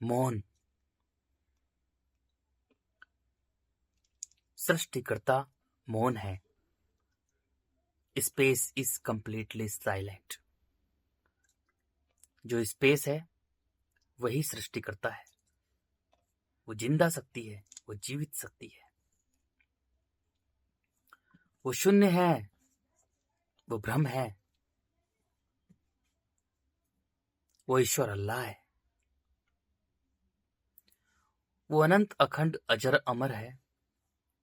मौन। सृष्टिकर्ता मौन है। Space is completely silent. जो स्पेस है वही सृष्टिकर्ता है। वो जिंदा शक्ति है, वो जीवित शक्ति है, वो शून्य है, वो ब्रह्म है, वो ईश्वर अल्लाह है। वो अनंत अखंड अजर अमर है।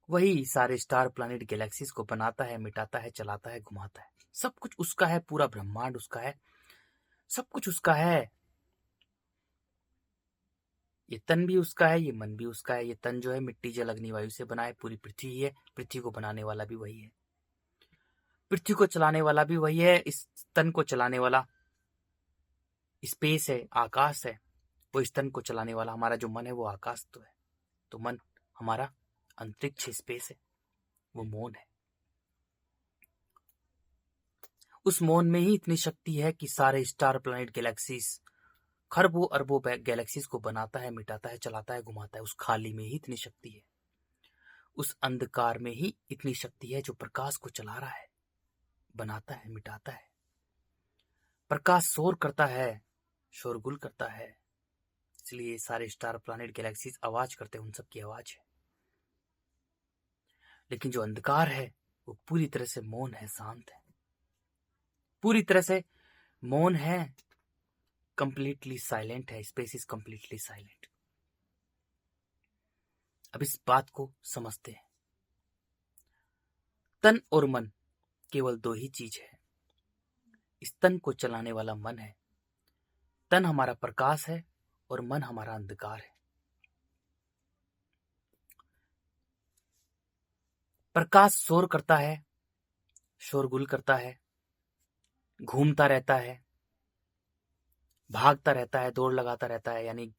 वही सारे स्टार प्लैनेट गैलेक्सीज को बनाता है, मिटाता है, चलाता है, घुमाता है। सब कुछ उसका है, पूरा ब्रह्मांड उसका है, सब कुछ उसका है। ये तन भी उसका है, ये मन भी उसका है। ये तन जो है मिट्टी जल अग्नि वायु से बना है, पूरी पृथ्वी ही है। पृथ्वी को बनाने वाला भी वही है, पृथ्वी को चलाने वाला भी वही है। इस तन को चलाने वाला स्पेस है, आकाश है। वो इस तन को चलाने वाला हमारा जो मन है वो आकाश तो है। तो मन हमारा अंतरिक्ष स्पेस है, वो मौन है। उस मौन में ही इतनी शक्ति है कि सारे स्टार प्लैनेट गैलेक्सीज, खरबों अरबों गैलेक्सीज को बनाता है, मिटाता है, चलाता है, घुमाता है। उस खाली में ही इतनी शक्ति है। उस अंधकार में ही इतनी शक्ति है जो प्रकाश को चला रहा है, बनाता है, मिटाता है। प्रकाश शोर करता है, शोरगुल करता है, इसलिए सारे स्टार प्लैनेट गैलेक्सीज आवाज करते हैं, उन सब की आवाज है। लेकिन जो अंधकार है वो पूरी तरह से मौन है, शांत है, पूरी तरह से मौन है, कंप्लीटली साइलेंट है। Space is completely silent. अब इस बात को समझते हैं। तन और मन केवल दो ही चीज है। इस तन को चलाने वाला मन है। तन हमारा प्रकाश है और मन हमारा अंधकार है। प्रकाश शोर करता है, शोरगुल करता है, घूमता रहता है, भागता रहता है, दौड़ लगाता रहता है। यानी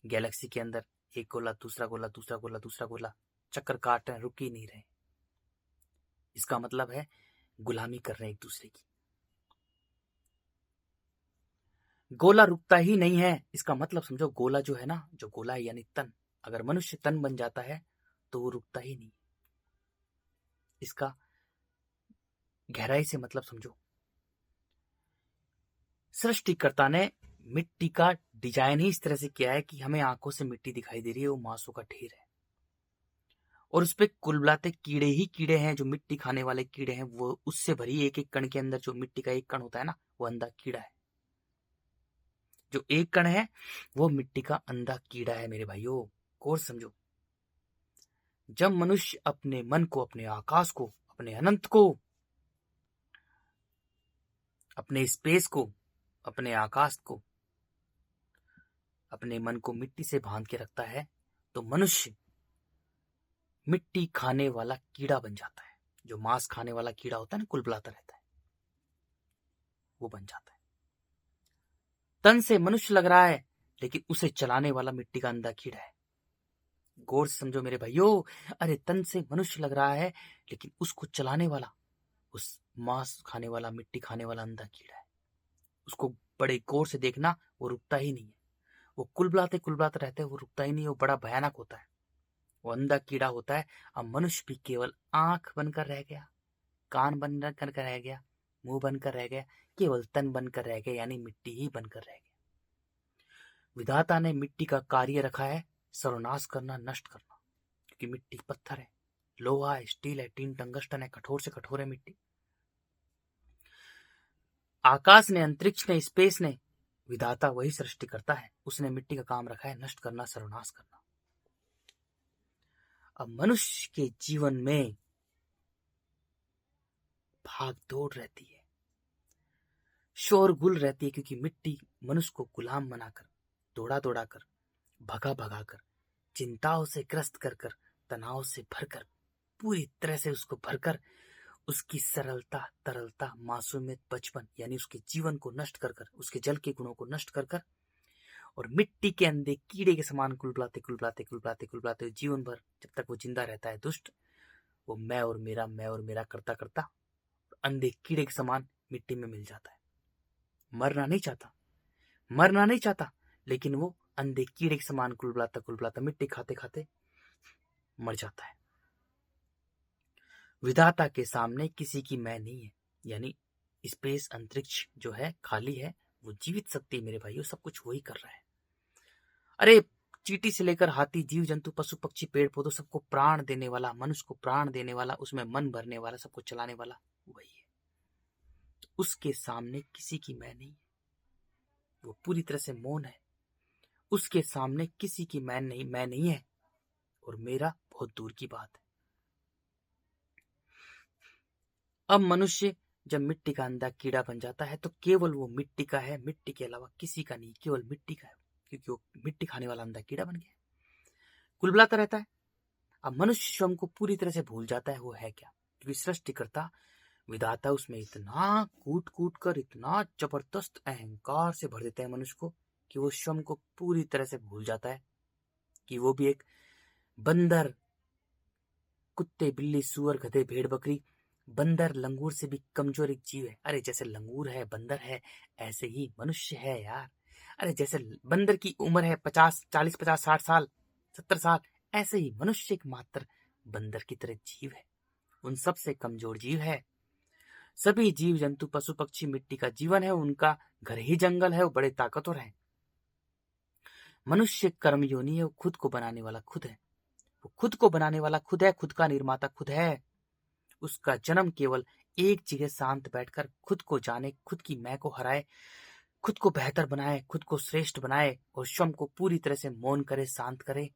गैलेक्सी के अंदर एक गोला, दूसरा गोला, दूसरा गोला, दूसरा गोला, चक्कर काट रहे हैं, रुक ही नहीं रहे। इसका मतलब है गुलामी कर रहे हैं एक दूसरे की। गोला रुकता ही नहीं है। इसका मतलब समझो, गोला जो है ना, जो गोला है यानी तन, अगर मनुष्य तन बन जाता है तो वो रुकता ही नहीं। इसका गहराई से मतलब समझो। सृष्टिकर्ता ने मिट्टी का डिजाइन ही इस तरह से किया है कि हमें आंखों से मिट्टी दिखाई दे रही है, वो मांसों का ढेर है। और उस पे कुलबुलाते कीड़े ही कीड़े हैं, जो मिट्टी खाने वाले कीड़े हैं। वो उससे भरी एक एक कण के अंदर जो मिट्टी का एक कण होता है ना, वो अंधा कीड़ा है। जो एक कण है वो मिट्टी का अंधा कीड़ा है मेरे भाइयों, गौर समझो। जब मनुष्य अपने मन को, अपने आकाश को, अपने अनंत को, अपने स्पेस को, अपने आकाश को, अपने मन को मिट्टी से बांध के रखता है, तो मनुष्य मिट्टी खाने वाला कीड़ा बन जाता है। जो मांस खाने वाला कीड़ा होता है ना, कुलबुलाता रहता है, वो बन जाता है। तन से मनुष्य लग रहा है, लेकिन उसे चलाने वाला मिट्टी का अंधा कीड़ा है। गौर से समझो मेरे भाइयों। अरे, तन से मनुष्य लग रहा है, लेकिन उसको चलाने वाला, उस मांस खाने वाला, मिट्टी खाने वाला अंधा कीड़ा है। उसको बड़े गौर से देखना, वो रुकता ही नहीं है। वो कुलबुलाते कुलबुलाते रहते हैं, वो रुकता ही नहीं है। वो बड़ा भयानक होता है, वो अंधा कीड़ा होता है। अब मनुष्य भी केवल आंख बनकर रह गया, कान बनकर रह गया, मुंह बनकर रह गया, केवल तन बनकर रह गया, यानी मिट्टी ही बनकर रह गया। विधाता ने मिट्टी का कार्य रखा है सर्वनाश करना, नष्ट करना। क्योंकि मिट्टी पत्थर है, लोहा है, स्टील है, टीन टंगस्टन है, कठोर से कठोर है मिट्टी। आकाश ने, अंतरिक्ष ने, स्पेस ने, विधाता वही सृष्टि करता है। उसने मिट्टी का काम रखा है नष्ट करना, सर्वनाश करना। अब मनुष्य के जीवन में भाग दौड़ रहती है, शोरगुल रहती है, क्योंकि मिट्टी मनुष्य को गुलाम बनाकर, दौड़ा दौड़ा कर, भगा भगा कर, चिंताओं से ग्रस्त कर कर, तनाव से भरकर, पूरी तरह से उसको भरकर, उसकी सरलता, तरलता, मासूमियत, बचपन, यानी उसके जीवन को नष्ट कर कर, उसके जल के गुणों को नष्ट कर कर, और मिट्टी के अंधे कीड़े के समान कुलबुलाते कुलबुलाते कुलबुलाते कुलबुलाते जीवन भर, जब तक वो जिंदा रहता है दुष्ट, वो मैं और मेरा, मैं और मेरा करता करता अंधे कीड़े के समान मिट्टी में मिल जाता है। मरना नहीं चाहता, मरना नहीं चाहता, लेकिन वो अंधे कीड़े के समान कुलबुलाता मिट्टी खाते खाते मर जाता है। विधाता के सामने किसी की मैं नहीं है, यानी स्पेस अंतरिक्ष जो है खाली है, वो जीवित शक्ति मेरे भाइयों, सब कुछ वही कर रहा है। अरे चींटी से लेकर हाथी, जीव जंतु, पशु पक्षी, पेड़ पौधों, सबको प्राण देने वाला, मनुष्य को प्राण देने वाला, उसमें मन भरने वाला, सबको चलाने वाला वही है। उसके सामने किसी की मैं नहीं है, वो पूरी तरह से मौन है। उसके सामने किसी की मैं नहीं है, और मेरा बहुत दूर की बात है। अब मनुष्य जब मिट्टी का अंधा कीड़ा बन जाता है तो केवल वो मिट्टी का है, मिट्टी के अलावा किसी का नहीं, केवल मिट्टी का है, क्योंकि वो मिट्टी खाने वाला अंधा कीड़ा बन गया, कुलबुलाता रहता है। अब मनुष्य स्वयं को पूरी तरह से भूल जाता है वो है क्या, क्योंकि सृष्टिकर्ता विधाता उसमें इतना कूट कूट कर, इतना जबरदस्त अहंकार से भर देता है मनुष्य को कि वो स्वयं को पूरी तरह से भूल जाता है कि वो भी एक बंदर, कुत्ते, बिल्ली, सुअर, गधे, भेड़, बकरी, बंदर लंगूर से भी कमजोर एक जीव है। अरे जैसे लंगूर है, बंदर है, ऐसे ही मनुष्य है यार। अरे जैसे बंदर की उम्र है 40, 50, 60 साल, 70 साल, ऐसे ही मनुष्य एक मात्र बंदर की तरह जीव है, उन सबसे कमजोर जीव है। सभी जीव जंतु, पशु पक्षी मिट्टी का जीवन है, उनका घर ही जंगल है, वो बड़े ताकतवर है। मनुष्य कर्म योनि है, वो खुद को बनाने वाला खुद है, वो खुद को बनाने वाला खुद है, खुद का निर्माता खुद है। उसका जन्म केवल एक जगह शांत बैठकर खुद को जाने, खुद की मैं को हराए, खुद को बेहतर बनाए, खुद को श्रेष्ठ बनाए, और स्वयं को पूरी तरह से मौन करे, शांत करे,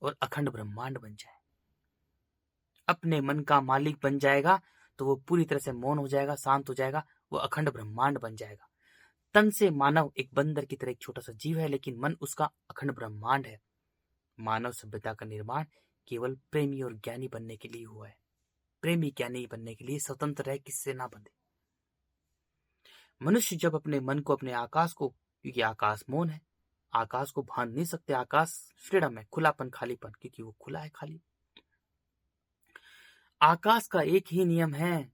और अखंड ब्रह्मांड बन जाए। अपने मन का मालिक बन जाएगा तो वो पूरी तरह से मौन हो जाएगा, शांत हो जाएगा, वो अखंड ब्रह्मांड बन जाएगा। तन से मानव एक बंदर की तरह एक छोटा सा जीव है, लेकिन मन उसका अखंड ब्रह्मांड है। मानव सभ्यता का निर्माण केवल प्रेमी और ज्ञानी बनने के लिए हुआ है। प्रेमी ज्ञानी बनने के लिए स्वतंत्र है, किससे ना बंधे। मनुष्य जब अपने मन को, अपने आकाश को, क्योंकि आकाश मौन है, आकाश को भान नहीं सकते, आकाश फ्रीडम है, खुलापन, खालीपन, क्योंकि वो खुला है, खाली। आकाश का एक ही नियम है,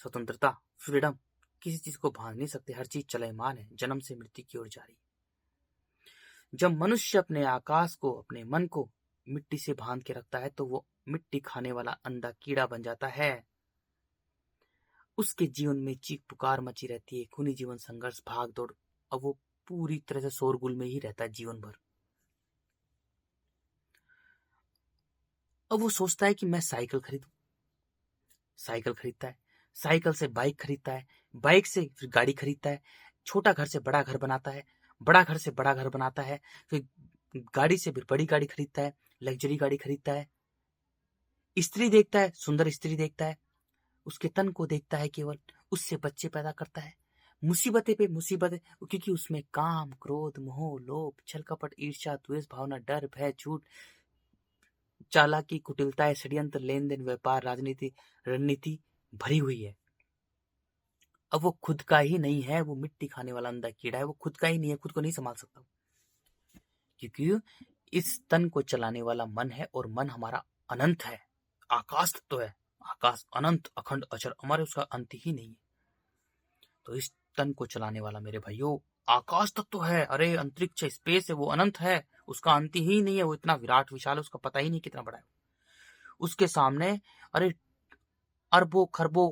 स्वतंत्रता, फ्रीडम, किसी चीज को भान नहीं सकते, हर चीज चलयमान है, जन्म से मृत्यु की ओर जारी। जब मनुष्य अपने आकाश को, अपने मन को मिट्टी से बांध के रखता है तो वो मिट्टी खाने वाला अंधा कीड़ा बन जाता है। उसके जीवन में चीख पुकार मची रहती है, खूनी जीवन, संघर्ष, भाग दौड़। अब वो पूरी तरह से शोरगुल में ही रहता है जीवन भर। अब वो सोचता है कि मैं साइकिल खरीदूं, साइकिल खरीदता है, साइकिल से बाइक खरीदता है, बाइक से फिर गाड़ी खरीदता है, छोटा घर से बड़ा घर बनाता है, बड़ा घर से बड़ा घर बनाता है, फिर गाड़ी से फिर बड़ी गाड़ी खरीदता है, लग्जरी गाड़ी खरीदता है, स्त्री देखता है, सुंदर स्त्री देखता है, उसके तन को देखता है केवल, उससे बच्चे पैदा करता है, मुसीबतें पे मुसीबतें, क्योंकि उसमें काम, क्रोध, मोह, लोभ, छल कपट, ईर्ष्या, द्वेष भावना, डर, भय, झूठ, चालाकी, कुटिलता, षड्यंत्र, लेन देन, व्यापार, राजनीति, रणनीति भरी हुई है। अब वो खुद का ही नहीं है, वो मिट्टी खाने वाला अंधा कीड़ा है, वो खुद का ही नहीं है, खुद को नहीं संभाल सकता, क्योंकि इस तन को चलाने वाला मन है, और मन हमारा अनंत है, आकाश तत्व है। आकाश अनंत, अखंड, अचर, अमर, उसका अंत ही नहीं है। तो इस तन को चलाने वाला मेरे भाइयों आकाश तत्व है। अरे अंतरिक्ष, स्पेस है, वो अनंत है, उसका अंत ही नहीं है, वो इतना विराट विशाल है, उसका पता ही नहीं कितना बड़ा है। उसके सामने अरे अरबों खरबों,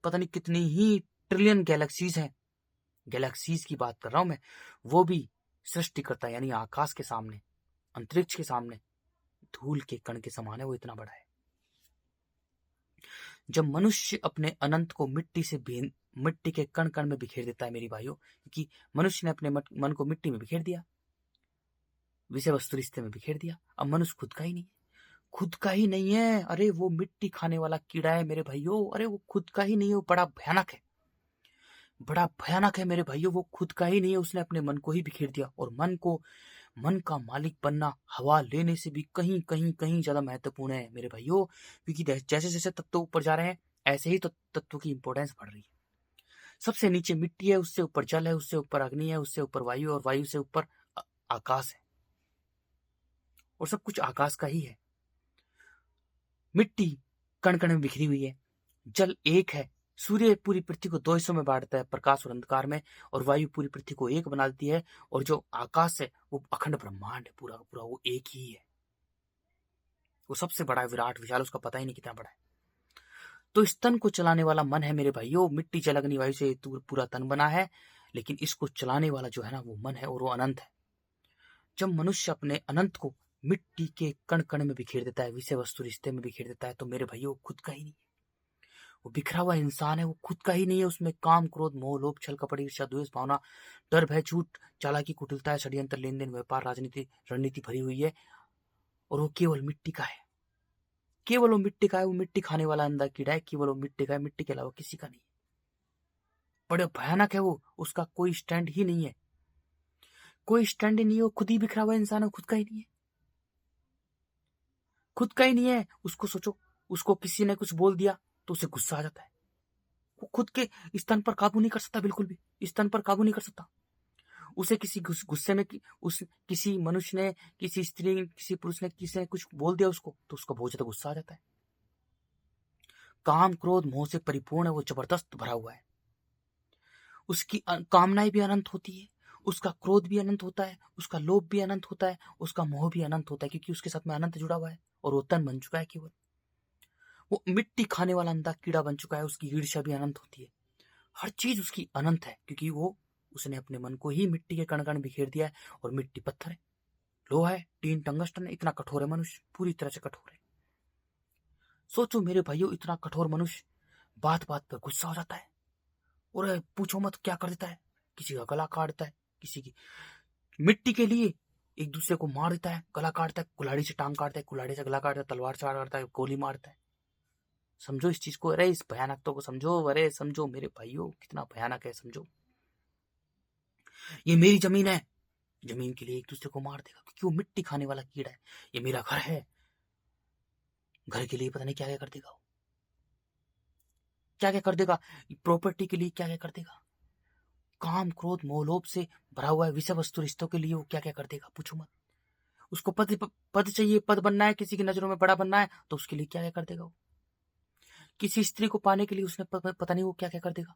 पता नहीं कितनी ही ट्रिलियन गैलेक्सीज हैं, गैलेक्सीज की बात कर रहा हूं मैं, वो भी सृष्टिकर्ता यानी आकाश के सामने, अंतरिक्ष के सामने धूल के कण के समान है, वो इतना बड़ा है। जब मनुष्य अपने अनंत को मिट्टी के कण कण में बिखेर देता है मेरी भाइयों, क्योंकि मनुष्य ने अपने मन को मिट्टी में बिखेर दिया, विषय वस्तु रिश्ते में बिखेर दिया। अब मनुष्य खुद का ही नहीं है, खुद का ही नहीं है। अरे वो मिट्टी खाने वाला कीड़ा है मेरे भाइयों, अरे वो खुद का ही नहीं है, वो बड़ा भयानक है, बड़ा भयानक है मेरे भाइयों, वो खुद का ही नहीं है, उसने अपने मन को ही बिखेर दिया। और मन का मालिक बनना हवा लेने से भी कहीं कहीं कहीं ज्यादा महत्वपूर्ण है मेरे भाइयों, क्योंकि जैसे जैसे तत्व ऊपर जा रहे हैं ऐसे ही तो तत्व की इंपॉर्टेंस बढ़ रही है। सबसे नीचे मिट्टी है, उससे ऊपर जल है, उससे ऊपर अग्नि है, उससे ऊपर वायु, और वायु से ऊपर आकाश है, और सब कुछ आकाश का ही है। मिट्टी कण कण में बिखरी हुई है, जल एक है, सूर्य पूरी पृथ्वी को दो हिस्सों में बांटता है, प्रकाश और अंधकार में, और वायु पूरी पृथ्वी को एक बना देती है, और जो आकाश है वो अखंड ब्रह्मांड है, पूरा पूरा वो एक ही है। वो सबसे बड़ा है, विराट विशाल, उसका पता ही नहीं कितना बड़ा है। तो इस तन को चलाने वाला मन है मेरे भाइयों। मिट्टी जल अग्नि वायु से पूरा तन बना है, लेकिन इसको चलाने वाला जो है ना वो मन है, और वो अनंत है। जब मनुष्य अपने अनंत को मिट्टी के कण कण में बिखेर देता है, विषय वस्तु रिश्ते में बिखेर देता है, तो मेरे भाइयों खुद का ही नहीं है। वो बिखरा हुआ इंसान है, वो खुद का ही नहीं है। उसमें काम क्रोध मोह लोभ छल कपट ईर्ष्या द्वेष भावना डर भय झूठ चालाकी कुटिलता है, षड्यंत्र लेन देन व्यापार राजनीति रणनीति भरी हुई है, और वो केवल मिट्टी का है। केवल वो मिट्टी का है। वो मिट्टी खाने वाला अंधा कीड़ा है, केवल वो मिट्टी का है, मिट्टी के अलावा किसी का नहीं। बड़े भयानक है वो, उसका कोई स्टैंड ही नहीं है, कोई स्टैंड ही नहीं है। वो खुद ही बिखरा हुआ इंसान है, खुद का ही नहीं है, खुद का ही नहीं है। उसको सोचो, उसको किसी ने कुछ बोल दिया तो उसे गुस्सा आ जाता है। वो खुद के स्तन पर काबू नहीं कर सकता, बिल्कुल भी स्तन पर काबू नहीं कर सकता। उसे किसी गुस्से में उस किसी मनुष्य ने, किसी स्त्री, किसी पुरुष ने, किसी ने कुछ बोल दिया उसको, तो उसका बहुत ज्यादा गुस्सा आ जाता है। काम क्रोध मोह से परिपूर्ण है, वो जबरदस्त भरा हुआ है। उसकी कामनाएं भी अनंत होती है, उसका क्रोध भी अनंत होता है, उसका लोभ भी अनंत होता है, उसका मोह भी अनंत होता है, क्योंकि उसके साथ में अनंत जुड़ा हुआ है, और वो तन बन चुका है केवल। वो मिट्टी खाने वाला अंधा कीड़ा बन चुका है, उसकी ईर्ष्या भी अनंत होती है। हर चीज उसकी अनंत है, क्योंकि वो उसने अपने मन को ही मिट्टी के कण कण बिखेर दिया है, और मिट्टी पत्थर है, लोहा है, टीन टंगस्टन है। इतना कठोर है मनुष्य, पूरी तरह से कठोर है। सोचो मेरे भाइयों, इतना कठोर मनुष्य बात बात पर गुस्सा हो जाता है, और पूछो मत क्या कर देता है, किसी का गला काट देता है, किसी की मिट्टी के लिए एक दूसरे को मार देता है, गला काटता है, कुल्हाड़ी से टांग काटता है, कुल्हाड़ी से गला काटता है, तलवार से काटता है, गोली मारता है। समझो इस चीज को, अरे इस भयानकता को समझो, अरे समझो मेरे भाइयों कितना भयानक है, समझो। ये मेरी जमीन है, जमीन के लिए एक दूसरे को मार देगा, क्योंकि वो मिट्टी खाने वाला कीड़ा है। ये मेरा घर है, घर के लिए पता नहीं क्या क्या कर देगा, क्या क्या कर देगा, प्रॉपर्टी के लिए क्या क्या कर देगा, काम क्रोध मोह लोभ से भरा हुआ है, विषय वस्तु रिश्तों के लिए वो क्या क्या कर देगा, पूछो मत। उसको पद चाहिए, पद बनना है, किसी की नजरों में बड़ा बनना है, तो उसके लिए क्या क्या कर देगा वो। किसी स्त्री को पाने के लिए उसने पता नहीं वो क्या क्या कर देगा,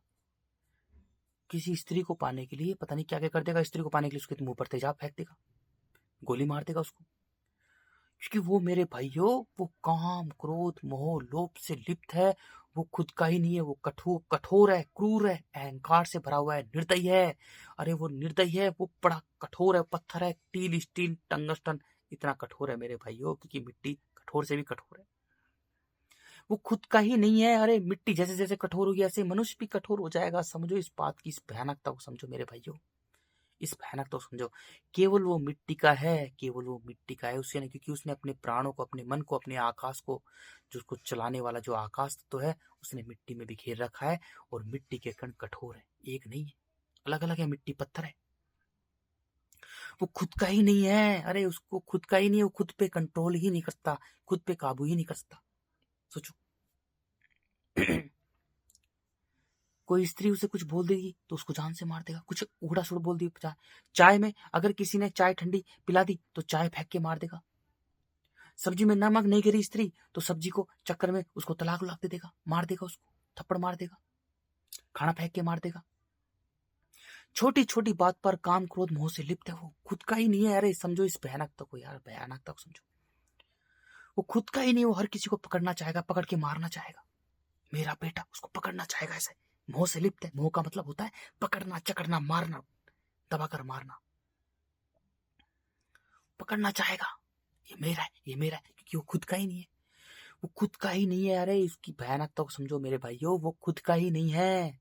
किसी स्त्री को पाने के लिए पता नहीं क्या क्या कर देगा। स्त्री को पाने के लिए उसके मुंह पर तेजाब फेंक देगा, गोली मार देगा उसको, क्योंकि वो मेरे भाइयों वो काम क्रोध मोह लोभ से लिप्त है। वो खुद का ही नहीं है, वो कठोर है, क्रूर है, अहंकार से भरा हुआ है, निर्दयी है। अरे वो निर्दयी है, वो बड़ा कठोर है, पत्थर है, टील स्टील टंगस्टन, इतना कठोर है मेरे भाइयों, क्योंकि मिट्टी कठोर से भी कठोर है। वो खुद का ही नहीं है। अरे मिट्टी जैसे जैसे कठोर होगी, ऐसे मनुष्य भी कठोर हो जाएगा। समझो इस बात की, इस भयानकता को समझो मेरे भाइयों, इस भयानक तो समझो। केवल वो मिट्टी का है, केवल वो मिट्टी का है, उससे नहीं, क्योंकि उसने अपने प्राणों को, अपने मन को, अपने आकाश को, जो उसको चलाने वाला जो आकाश तो है, उसने मिट्टी में बिखेर रखा है। और मिट्टी के कण कठोर है, एक नहीं है, अलग अलग है, मिट्टी पत्थर है। वो खुद का ही नहीं है। अरे उसको खुद का ही नहीं है, वो खुद पे कंट्रोल ही नहीं करता, खुद पे काबू ही नहीं कर सकता। सोचो कोई स्त्री उसे कुछ बोल देगी तो उसको जान से मार देगा, कुछ उड़ा सुड़ बोल दी, चाय में अगर किसी ने चाय ठंडी पिला दी तो चाय फेंक के मार देगा। सब्जी में नमक नहीं गिरी स्त्री तो सब्जी को चक्कर में उसको तलाक दे देगा, मार देगा, उसको थप्पड़ मार देगा, खाना फेंक के मार देगा। छोटी छोटी बात पर काम क्रोध मोह से लिप्त है, वो खुद का ही नहीं है। अरे समझो इस भयानकता को यार, भयानकता को समझो। वो खुद का ही नहीं, वो हर किसी को पकड़ना चाहेगा, पकड़ के मारना चाहेगा। मेरा बेटा, उसको पकड़ना चाहेगा, ऐसे मोह से लिप्त है। मोह का मतलब होता है पकड़ना, चकड़ना, मारना, दबाकर मारना, पकड़ना चाहेगा। ये मेरा है, ये मेरा है, क्योंकि वो खुद का ही नहीं है, वो खुद का ही नहीं है। अरे इसकी भयानकता को समझो मेरे भाइयों, वो खुद का ही नहीं है।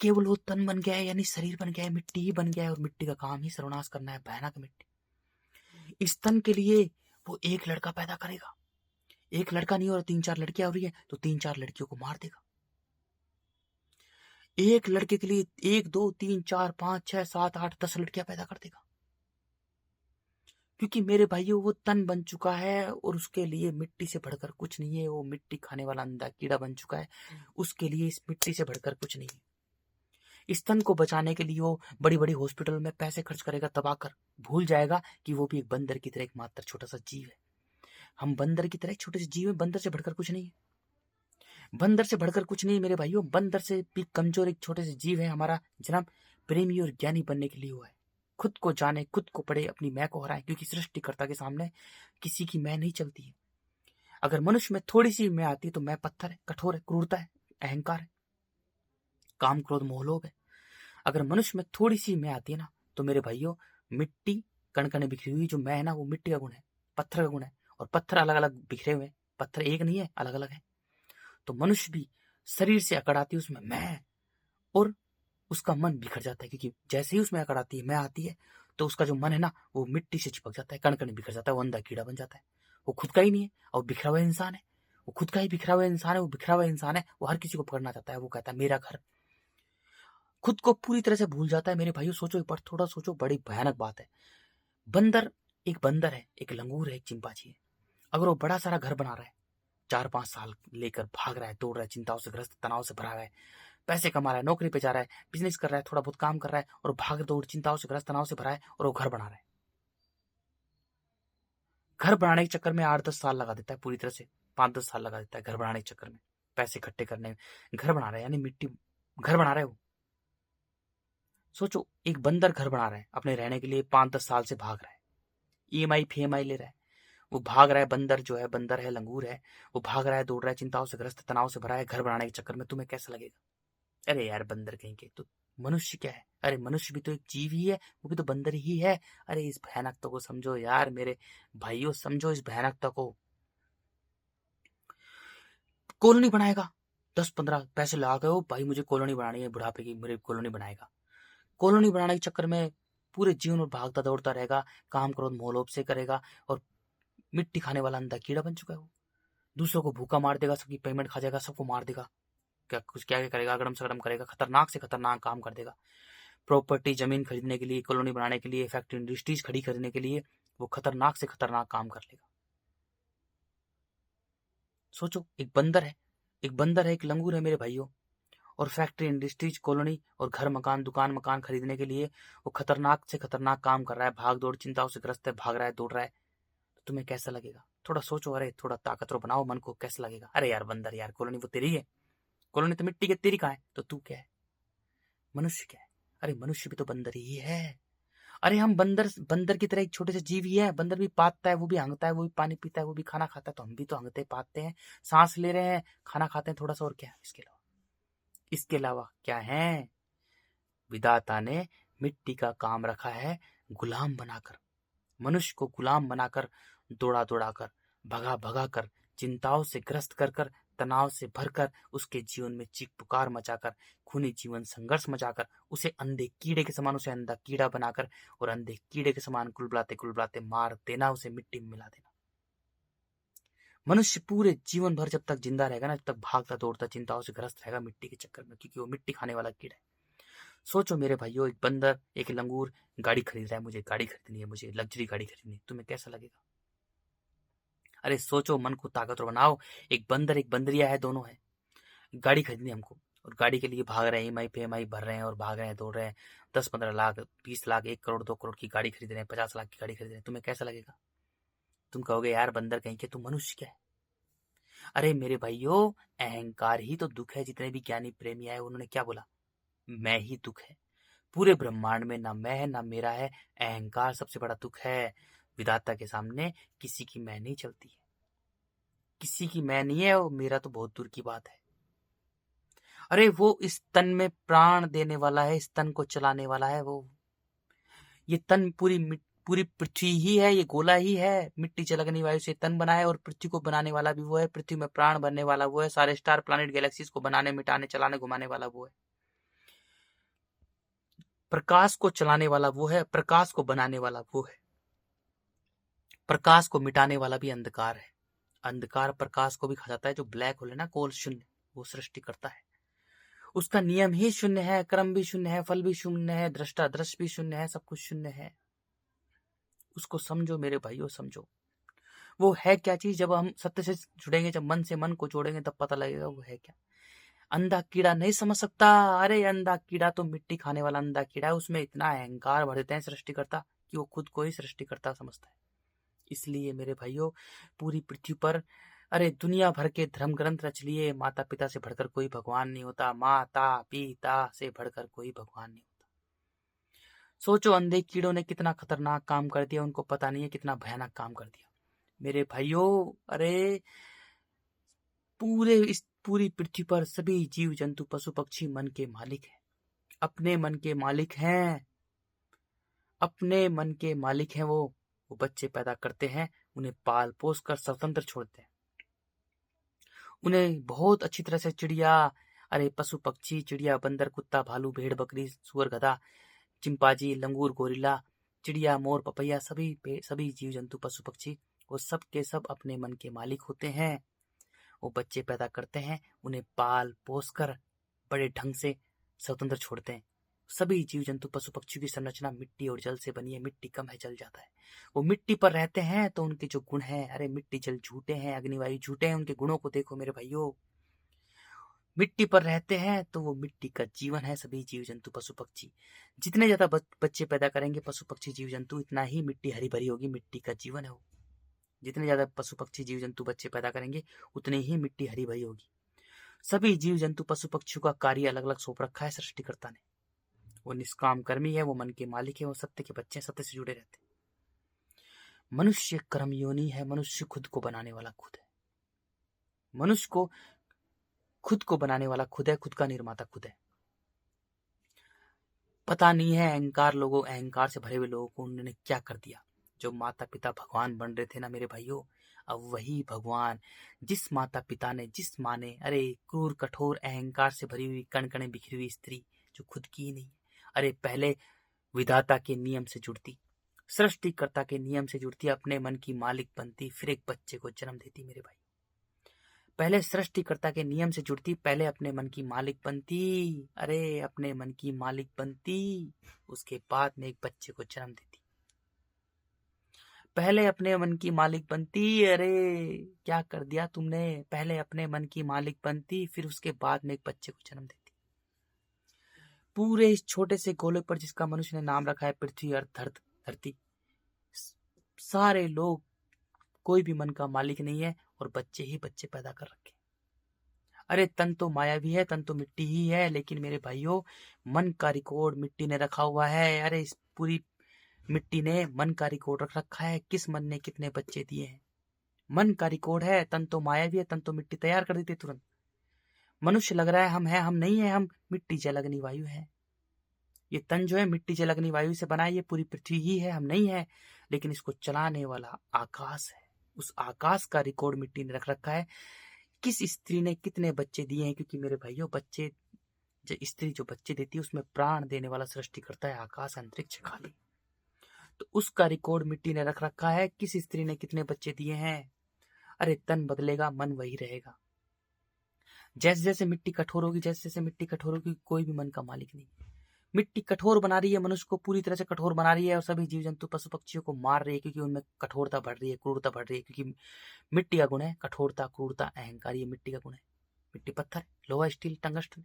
केवल वो तन बन गया है, यानी शरीर बन गया है, मिट्टी ही बन गया है, और मिट्टी का काम ही सर्वनाश करना है। भयानक मिट्टी। इस तन के लिए वो एक लड़का पैदा करेगा, एक लड़का नहीं और 3-4 लड़कियां हो रही है तो 3-4 लड़कियों को मार देगा। एक लड़के के लिए 1 2 3 4 5 6 7 8 10 लड़कियां पैदा कर देगा, क्योंकि मेरे भाइयों वो तन बन चुका है, और उसके लिए मिट्टी से बढ़कर कुछ नहीं है। वो मिट्टी खाने वाला अंधा कीड़ा बन चुका है, उसके लिए इस मिट्टी से बढ़कर कुछ नहीं है। इस तन को बचाने के लिए वो बड़ी बड़ी हॉस्पिटल में पैसे खर्च करेगा, दबाकर भूल जाएगा कि वो भी एक बंदर की तरह एक मात्र छोटा सा जीव है। हम बंदर की तरह छोटे से जीव है, बंदर से बढ़कर कुछ नहीं है। बंदर से बढ़कर कुछ नहीं मेरे भाइयों, बंदर से भी कमजोर एक छोटे से जीव है हमारा जन्म प्रेमी और ज्ञानी बनने के लिए हुआ है। खुद को जाने, खुद को पढ़े, अपनी मैं को हराए, क्योंकि सृष्टिकर्ता के सामने किसी की मैं नहीं चलती है। अगर मनुष्य में थोड़ी सी मैं आती है तो मैं पत्थर है, कठोर है, क्रूरता है, अहंकार है, काम क्रोध मोह लोभ है। अगर मनुष्य में थोड़ी सी मैं आती है ना तो मेरे भाइयों मिट्टी कण कण बिखरी हुई जो मैं है ना वो मिट्टी का गुण है, पत्थर का गुण है। और पत्थर अलग अलग बिखरे हुए, पत्थर एक नहीं है, अलग अलग है। तो मनुष्य भी शरीर से अकड़ आती है उसमें मैं, और उसका मन बिखर जाता है, क्योंकि जैसे ही उसमें अकड़ आती है मैं आती है तो उसका जो मन है ना वो मिट्टी से चिपक जाता है, कण कण बिखर जाता है, वो अंधा कीड़ा बन जाता है। वो खुद का ही नहीं है और बिखरा हुआ इंसान है, वो खुद का ही बिखरा हुआ इंसान है, वो बिखरा हुआ इंसान है, वो हर किसी को पकड़ना चाहता है। वो कहता है मेरा घर, खुद को पूरी तरह से भूल जाता है। मेरे भाइयों सोचो एक बार, थोड़ा सोचो, बड़ी भयानक बात है। बंदर है, एक लंगूर है, एक चिंपांजी है। अगर वो बड़ा सारा घर बना रहा है, 4-5 साल लेकर भाग रहा है, दौड़ रहा है, चिंताओं से ग्रस्त, तनाव से भरा हुआ है, पैसे कमा रहा है, नौकरी पे जा रहा है, बिजनेस कर रहा है, थोड़ा बहुत काम कर रहा है, और भाग दौड़ चिंताओं से ग्रस्त, तनाव से भरा है, और वो घर बना रहा है। घर बनाने के चक्कर में 8-10 साल लगा देता है, पूरी तरह से 5-10 साल लगा देता है घर बनाने के चक्कर में, पैसे इकट्ठे करने में। घर बना रहा है यानी मिट्टी, घर बना रहा है वो। सोचो एक बंदर घर बना रहा है अपने रहने के लिए, 5-10 साल से भाग रहा है, EMI FEMI ले रहा है, वो भाग रहा है। बंदर जो है, बंदर है, लंगूर है, वो भाग रहा है, दौड़ रहा है, चिंताओं से ग्रस्त, तनाव से भरा है, घर बनाने के चक्कर में। तुम्हें कैसा लगेगा? अरे यार बंदर कहीं के, तो मनुष्य क्या है? अरे मनुष्य भी तो एक जीव ही है, वो भी तो बंदर ही है। अरे इस भयानकता को समझो यार मेरे भाइयों, समझो इस भयानकता को। कॉलोनी बनाएगा, 10-15 पैसे लगा के, ओ भाई मुझे कॉलोनी बनानी है, बुढ़ापे की मेरी कॉलोनी बनाएगा। कॉलोनी बनाने के चक्कर में पूरे जीवन में भागता दौड़ता रहेगा, काम क्रोध मोह लोभ से करेगा, और मिट्टी खाने वाला अंधा कीड़ा बन चुका है वो। दूसरों को भूखा मार देगा, सबकी पेमेंट खा जाएगा, सबको मार देगा, क्या कुछ क्या क्या करेगा, अगड़म सगड़म करेगा, खतरनाक से खतरनाक काम कर देगा। प्रॉपर्टी जमीन खरीदने के लिए, कॉलोनी बनाने के लिए, फैक्ट्री इंडस्ट्रीज खड़ी करने के लिए वो खतरनाक से खतरनाक काम कर लेगा। सोचो एक बंदर है, एक बंदर है, एक लंगूर है मेरे भाइयों, और फैक्ट्री इंडस्ट्रीज कॉलोनी और घर मकान दुकान मकान खरीदने के लिए वो खतरनाक से खतरनाक काम कर रहा है, भाग दौड़ चिंताओं से ग्रस्त है, भाग रहा है, दौड़ रहा है। तो तुम्हें कैसा लगेगा? थोड़ा सोचो, अरे थोड़ा ताकतवर बनाओ मन को, कैसा लगेगा? अरे यार बंदर यार, कॉलोनी वो तेरी है, कॉलोनी तो मिट्टी के, तेरी कहाँ है? तो तू क्या है? मनुष्य क्या है? अरे मनुष्य भी तो बंदर ही है। अरे हम बंदर, बंदर की तरह एक छोटे से जीव ही है। बंदर भी पातता है, वो भी हंगता है, वो भी पानी पीता है, वो भी खाना खाता है, तो हम भी तो हंगते पातते हैं, सांस ले रहे हैं, खाना खाते हैं थोड़ा सा, और क्या है इसके अलावा? इसके अलावा क्या है? विधाता ने मिट्टी का काम रखा है गुलाम बनाकर, मनुष्य को गुलाम बनाकर, दौड़ा दौड़ा कर, भगा भगा कर, चिंताओं से ग्रस्त कर कर, तनाव से भरकर, उसके जीवन में चीख पुकार मचाकर, खूनी जीवन संघर्ष मचाकर, उसे अंधे कीड़े के समान, उसे अंधा कीड़ा बनाकर, और अंधे कीड़े के समान कुलबुलाते कुलबुलाते मार देना, उसे मिट्टी में मिला देना। मनुष्य पूरे जीवन भर जब तक जिंदा रहेगा ना, जब तक भागता दौड़ता चिंताओं से ग्रस्त रहेगा मिट्टी के चक्कर में, क्योंकि वो मिट्टी खाने वाला कीड़ा है। सोचो मेरे भाइयों, एक बंदर, एक लंगूर गाड़ी खरीद रहा है, मुझे गाड़ी खरीदनी है, मुझे लग्जरी गाड़ी खरीदनी है, तुम्हें कैसा लगेगा? अरे सोचो, मन को ताकतवर बनाओ। एक बंदर एक बंदरिया है, दोनों है, गाड़ी खरीदनी हमको, और गाड़ी के लिए भाग रहे हैं, EMI FEMI भर रहे हैं, और भाग रहे हैं, दौड़ रहे हैं, 10-15 लाख, 20 लाख, 1 करोड़ 2 करोड़ की गाड़ी खरीद रहे हैं, 50 लाख की गाड़ी खरीद रहे हैं। तुम्हें कैसा लगेगा? तुम कहोगे यार बंदर कहीं के, तुम मनुष्य क्या है? अरे मेरे भाइयों, अहंकार ही तो दुख है। जितने भी ज्ञानी प्रेमी आए उन्होंने क्या बोला? मैं ही दुख है। पूरे ब्रह्मांड में ना मैं है ना मेरा है, अहंकार सबसे बड़ा दुख है। विधाता के सामने किसी की मैं नहीं चलती है, किसी की मैं नहीं है, और मेरा तो बहुत दूर की बात है। अरे वो इस तन में प्राण देने वाला है, इस तन को चलाने वाला है वो। ये तन पूरी पृथ्वी ही है, ये गोला ही है, मिट्टी जल अग्नि वायु से तन बना है, और पृथ्वी को बनाने वाला भी वो है, पृथ्वी में प्राण भरने वाला वो है, सारे स्टार प्लैनेट गैलेक्सीज को बनाने मिटाने चलाने घुमाने वाला वो है। प्रकाश को चलाने वाला वो है, प्रकाश को बनाने वाला वो है, प्रकाश को मिटाने वाला भी अंधकार है। अंधकार प्रकाश को भी खा जाता है। जो ब्लैक होल है ना, कोल शून्य, वो सृष्टि करता है। उसका नियम ही शून्य है, क्रम भी शून्य है, फल भी शून्य है, दृष्टा दृश्य भी शून्य है, सब कुछ शून्य है। उसको समझो मेरे भाइयों, समझो वो है क्या चीज। जब हम सत्य से जुड़ेंगे, जब मन से मन को जोड़ेंगे, तब पता लगेगा वो है क्या। अंधा कीड़ा नहीं समझ सकता। अरे अंधा कीड़ा तो मिट्टी खाने वाला अंधा कीड़ा है, उसमें इतना अहंकार भर देते हैं सृष्टिकर्ता कि वो खुद को ही सृष्टिकर्ता समझता है। इसलिए मेरे भाइयों, पूरी पृथ्वी पर अरे दुनिया भर के धर्म ग्रंथ रच लिए, माता पिता से बढ़कर कोई भगवान नहीं होता, माता पिता से बढ़कर कोई भगवान नहीं होता। सोचो अंधे कीड़ों ने कितना खतरनाक काम कर दिया, उनको पता नहीं है कितना भयानक काम कर दिया मेरे भाइयों। अरे पूरी पृथ्वी पर सभी जीव जंतु पशु पक्षी मन के मालिक हैं, अपने मन के मालिक हैं, अपने मन के मालिक हैं। वो बच्चे पैदा करते हैं, उन्हें पाल पोस कर स्वतंत्र छोड़ते हैं, उन्हें बहुत अच्छी तरह से अरे पशु पक्षी, चिड़िया, बंदर, कुत्ता, भालू, भेड़, बकरी, सुअर, गधा, चिंपांजी, लंगूर, गोरिल्ला, चिड़िया, मोर, पपैया, सभी जीव जंतु पशु पक्षी वो सब के सब अपने मन के मालिक होते हैं। वो बच्चे पैदा करते हैं, उन्हें पाल पोस कर बड़े ढंग से स्वतंत्र छोड़ते हैं। सभी जीव जंतु पशु पक्षियों की संरचना मिट्टी और जल से बनी है। मिट्टी कम है, जल ज्यादा है। वो मिट्टी पर रहते हैं तो उनके जो गुण हैं, अरे मिट्टी जल झूठे हैं, अग्निवायु झूठे हैं, उनके गुणों को देखो मेरे भाइयों। मिट्टी पर रहते हैं तो वो मिट्टी का जीवन है। सभी जीव जंतु पशु पक्षी जितने ज्यादा बच्चे पैदा करेंगे पशु पक्षी जीव जंतु, इतना ही मिट्टी हरी भरी होगी। मिट्टी का जीवन है वो। जितने ज्यादा पशु पक्षी जीव जंतु बच्चे पैदा करेंगे उतनी ही मिट्टी हरी भरी होगी। सभी जीव जंतु पशु पक्षियों का कार्य अलग अलग सौंप रखा है सृष्टिकर्ता ने। वो निष्काम कर्मी है, वो मन के मालिक है, वो सत्य के बच्चे, सत्य से जुड़े रहते हैं। मनुष्य कर्म योनि है, मनुष्य खुद को बनाने वाला खुद है। मनुष्य को खुद को बनाने वाला खुद है, खुद का निर्माता खुद है। पता नहीं है अहंकार से भरे हुए लोगों को उन्होंने क्या कर दिया। जो माता पिता भगवान बन रहे थे ना मेरे भाइयों, अब वही भगवान, जिस माता पिता ने, जिस माँ ने, अरे क्रूर कठोर अहंकार से भरी हुई कण कण बिखरी हुई स्त्री जो खुद की ही नहीं, अरे पहले विधाता के नियम से जुड़ती, सृष्टिकर्ता के नियम से जुड़ती, अपने मन की मालिक बनती, फिर एक बच्चे को जन्म देती मेरे भाई। पहले सृष्टिकर्ता के नियम से जुड़ती, पहले अपने मन की मालिक बनती, अरे अपने मन की मालिक बनती, उसके बाद में एक बच्चे को जन्म देती। पहले अपने मन की मालिक बनती, अरे क्या कर दिया तुमने। पहले अपने मन की मालिक बनती, फिर उसके बाद में एक बच्चे को जन्म देती। पूरे इस छोटे से गोले पर जिसका मनुष्य ने नाम रखा है पृथ्वी, अर्थ, धरती, सारे लोग कोई भी मन का मालिक नहीं है और बच्चे ही बच्चे पैदा कर रखे। अरे तन तो माया भी है, तन तो मिट्टी ही है, लेकिन मेरे भाइयों मन का रिकॉर्ड मिट्टी ने रखा हुआ है। अरे इस पूरी मिट्टी ने मन का रिकॉर्ड रख रखा है, किस मन ने कितने बच्चे दिए हैं। मन का रिकॉर्ड है। तन तो माया भी है, तन तो मिट्टी तैयार कर देती तुरंत। मनुष्य लग रहा है हम हैं, हम नहीं है, हम मिट्टी जल अग्नि वायु है। ये तन जो है मिट्टी जल अग्नि वायु से बना है, ये पूरी पृथ्वी ही है, हम नहीं है। लेकिन इसको चलाने वाला आकाश है। उस आकाश का रिकॉर्ड मिट्टी ने रख रखा है, किस स्त्री ने कितने बच्चे दिए हैं। क्योंकि मेरे भाइयों बच्चे, जो स्त्री जो बच्चे देती है उसमें प्राण देने वाला सृष्टि करता है आकाश, अंतरिक्ष, खाली। तो उसका रिकॉर्ड मिट्टी ने रख रखा है, किस स्त्री ने कितने बच्चे दिए हैं। अरे तन बदलेगा, मन वही रहेगा। जैसे जैसे मिट्टी कठोर होगी, जैसे जैसे मिट्टी कठोर होगी, कोई भी मन का मालिक नहीं। मिट्टी कठोर बना रही है, मनुष्य को पूरी तरह से कठोर बना रही है और सभी जीव जंतु पशु पक्षियों को मार रही है, क्योंकि उनमें कठोरता बढ़ रही है, क्रूरता बढ़ रही है। क्योंकि मिट्टी का गुण है कठोरता, क्रूरता, अहंकार, ये मिट्टी का गुण है। मिट्टी पत्थर, लोहा, स्टील, टंगस्टन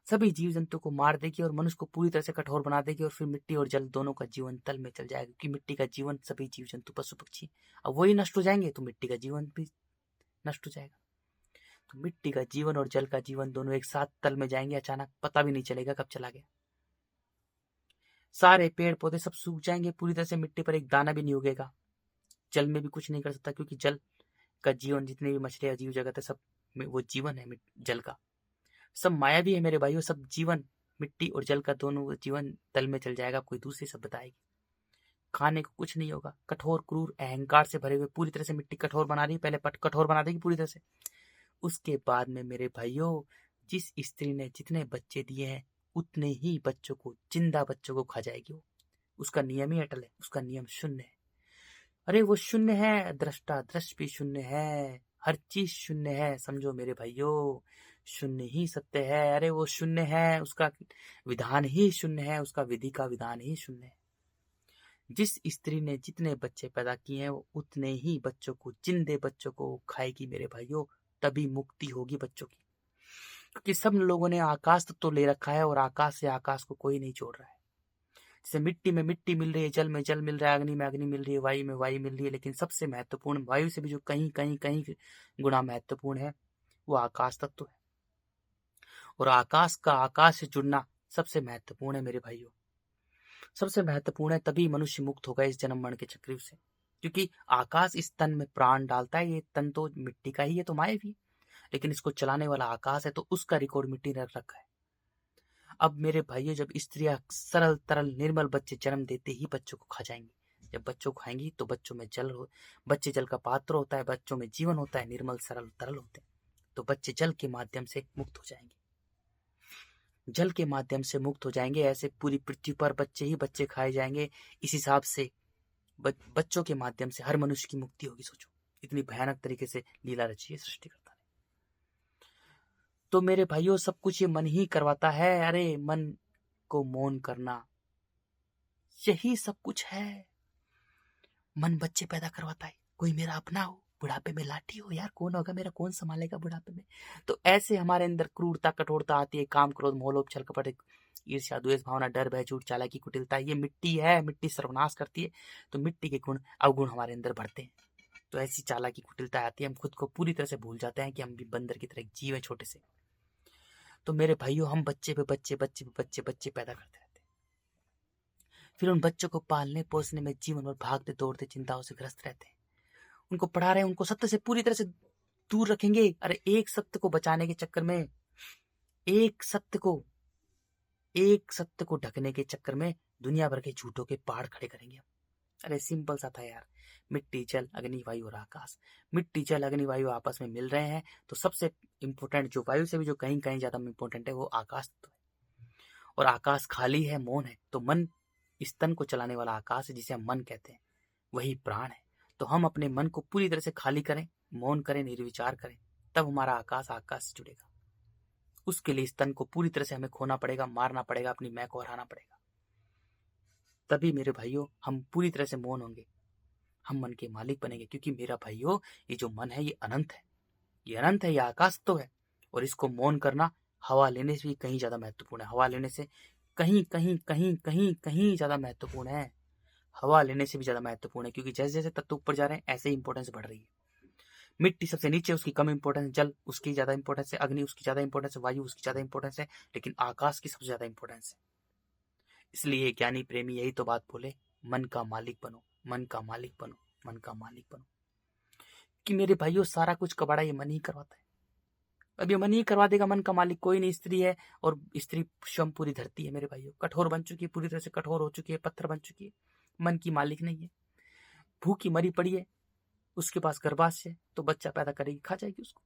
सभी जीव जंतु को मार देगी और मनुष्य को पूरी तरह से कठोर बना देगी। और फिर मिट्टी और जल दोनों का जीवन तल में चल जाएगा, क्योंकि मिट्टी का जीवन सभी जीव जंतु पशु पक्षी, अब वही नष्ट हो जाएंगे तो मिट्टी का जीवन भी नष्ट हो जाएगा। तो मिट्टी का जीवन और जल का जीवन दोनों एक साथ तल में जाएंगे, अचानक पता भी नहीं चलेगा कब चला गया। सारे पेड़ पौधे सब सूख जाएंगे पूरी तरह से, मिट्टी पर एक दाना भी नहीं उगेगा। जल में भी कुछ नहीं कर सकता, क्योंकि जल का जीवन, जितने भी मछलियां, जीव जगत है, सब में वो जीवन है जल का। सब माया भी है मेरे भाइयों, सब जीवन मिट्टी और जल का दोनों जीवन तल में चल जाएगा, कोई दूसरी सब बताएगी। खाने को कुछ नहीं होगा। कठोर क्रूर अहंकार से भरे हुए पूरी तरह से मिट्टी कठोर बना रही है, पहले कठोर बना देगी पूरी तरह से। उसके बाद में मेरे भाइयों जिस स्त्री ने जितने बच्चे दिए हैं उतने ही बच्चों को, जिंदा बच्चों को खा जाएगी वो। उसका नियम ही अटल है, उसका नियम शून्य है। अरे वो शून्य है, दृष्टा दृष्ट भी शून्य है, हर चीज शून्य है, समझो मेरे भाइयों। शून्य ही सत्य है। अरे वो शून्य है, उसका विधान ही शून्य है, उसका विधि का विधान ही शून्य है। जिस स्त्री ने जितने बच्चे पैदा किए हैं वो उतने ही बच्चों को, जिंदे बच्चों को खाएगी मेरे भाइयों, तभी मुक्ति होगी बच्चों की। क्योंकि सब लोगों ने आकाश तक तो ले रखा है और आकाश से आकाश को कोई नहीं जोड़ रहा है। जैसे मिट्टी में मिट्टी मिल रही है, जल में जल मिल रहा है, अग्नि में अग्नि मिल रही है, वायु में वायु मिल रही है, लेकिन सबसे महत्वपूर्ण, वायु से भी जो कहीं कहीं कहीं गुना महत्वपूर्ण है, वो आकाश तत्व है। और आकाश का आकाश से जुड़ना सबसे महत्वपूर्ण है मेरे भाइयों, सबसे महत्वपूर्ण है। तभी मनुष्य मुक्त होगा इस जन्म मरण के चक्र से, क्योंकि आकाश इस तन में प्राण डालता है। ये तन तो मिट्टी का ही है, तो मायावी, लेकिन इसको चलाने वाला आकाश है, तो उसका रिकॉर्ड मिट्टी ने रखा है। अब मेरे भाइयों, जब स्त्रियां सरल तरल निर्मल बच्चे जन्म देते ही बच्चों को खा जाएंगी, जब बच्चों को खाएंगी तो बच्चों में जल हो, बच्चे जल का पात्र होता है, बच्चों में जीवन होता है, निर्मल सरल तरल होते हैं, तो बच्चे जल के माध्यम से मुक्त हो जाएंगे, जल के माध्यम से मुक्त हो जाएंगे। ऐसे पूरी पृथ्वी पर बच्चे ही बच्चे खाए जाएंगे। इस हिसाब से बच्चों के माध्यम से हर मनुष्य की मुक्ति होगी। सोचो, इतनी भयानक तरीके से लीला रची है सृष्टिकर्ता ने। तो मेरे भाइयों, सब कुछ ये मन ही करवाता है। अरे मन को मौन करना, यही सब कुछ है। मन बच्चे पैदा करवाता है। कोई मेरा अपना हो, बुढ़ापे में लाठी हो, यार कौन होगा मेरा, कौन संभालेगा बुढ़ापे में। तो ऐसे हमारे अंदर क्रूरता कठोरता आती है, काम क्रोध मोह लोभ छल कपट ईर्ष्या द्वेष भावना डर भय झूठ चालाकी कुटिलता, ये मिट्टी है, मिट्टी सर्वनाश करती है। तो मिट्टी के गुण अवगुण हमारे अंदर बढ़ते हैं, तो ऐसी चालाकी कुटिलता आती है, हम खुद को पूरी तरह से भूल जाते हैं कि हम भी बंदर की तरह जीव है छोटे से। तो मेरे भाइयों, हम बच्चे पे बच्चे बच्चे पे बच्चे बच्चे पैदा करते रहते हैं, फिर उन बच्चों को पालने पोसने में जीवन भर भागते दौड़ते चिंताओं से ग्रस्त रहते हैं। उनको पढ़ा रहे हैं, उनको सत्य से पूरी तरह से दूर रखेंगे। अरे एक सत्य को बचाने के चक्कर में, एक सत्य को ढकने के चक्कर में दुनिया भर के झूठों के पहाड़ खड़े करेंगे। अरे सिंपल सा था यार, मिट्टी जल अग्नि वायु और आकाश। मिट्टी जल अग्नि वायु आपस में मिल रहे हैं, तो सबसे इंपोर्टेंट, जो वायु से भी जो कहीं कहीं ज्यादा इंपोर्टेंट है, वो आकाश तत्व है। और आकाश खाली है, मौन है, तो मन, इस तन को चलाने वाला आकाश है, जिसे हम मन कहते हैं, वही प्राण है। तो हम अपने मन को पूरी तरह से खाली करें, मौन करें, निर्विचार करें, तब हमारा आकाश आकाश से जुड़ेगा। उसके लिए इस तन को पूरी तरह से हमें खोना पड़ेगा, मारना पड़ेगा, अपनी मैं को हराना पड़ेगा। तभी मेरे भाइयों हम पूरी तरह से मौन होंगे, हम मन के मालिक बनेंगे। क्योंकि मेरा भाइयों, ये जो मन है ये अनंत है, ये अनंत है, ये आकाश तो है। और इसको मौन करना हवा लेने से भी कहीं ज्यादा महत्वपूर्ण है, हवा लेने से कहीं कहीं कहीं कहीं कहीं ज्यादा महत्वपूर्ण है, हवा लेने से भी ज्यादा महत्वपूर्ण है। क्योंकि जैसे जैसे तत्व ऊपर जा रहे हैं, ऐसे ही इंपॉर्टेंस बढ़ रही है। मिट्टी सबसे नीचे, उसकी कम इंपॉर्टेंस है, जल उसकी ज्यादा इंपॉर्टेंस है, अग्नि उसकी ज्यादा इंपॉर्टेंस है, वायु उसकी ज्यादा इंपॉर्टेंस है, लेकिन आकाश की सबसे ज्यादा इंपॉर्टेंस है। इसलिए ज्ञानी प्रेमी यही तो बात बोले, मन का मालिक बनो, मन का मालिक बनो, मन का मालिक बनो। कि मेरे भाइयों, सारा कुछ कबाड़ा ये मन ही करवाता है। अब ये मन ही करवा देगा, मन का मालिक कोई नहीं। स्त्री है, और स्त्री स्वयं पूरी धरती है मेरे भाइयों, कठोर बन चुकी है, पूरी तरह से कठोर हो चुकी है, पत्थर बन चुकी है, मन की मालिक नहीं है। भूखी मरी पड़ी है, उसके पास गर्भाशय है, तो बच्चा पैदा करेगी, खा जाएगी उसको।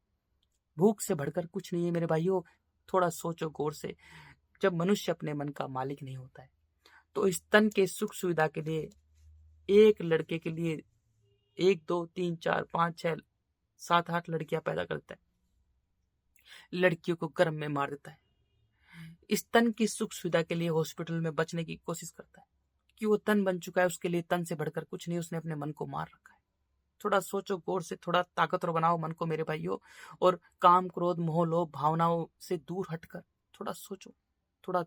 भूख से बढ़कर कुछ नहीं है मेरे भाइयों। थोड़ा सोचो गौर से, जब मनुष्य अपने मन का मालिक नहीं होता है, तो इस तन के सुख सुविधा के लिए एक लड़के के लिए 1 2 3 4 5 6 7 8 लड़कियां पैदा करता है, लड़कियों को गर्भ में मार देता है। इस तन की सुख सुविधा के लिए हॉस्पिटल में बचने की कोशिश करता है, कि वो तन बन चुका है, उसके लिए तन से बढ़कर कुछ नहीं, उसने अपने मन को मार रखा है। थोड़ा सोचो गौर से, थोड़ा ताकतवर बनाओ मन को मेरे भाइयों, और काम क्रोध मोह लोभ भावनाओं से दूर हटकर थोड़ा सोचो, थोड़ा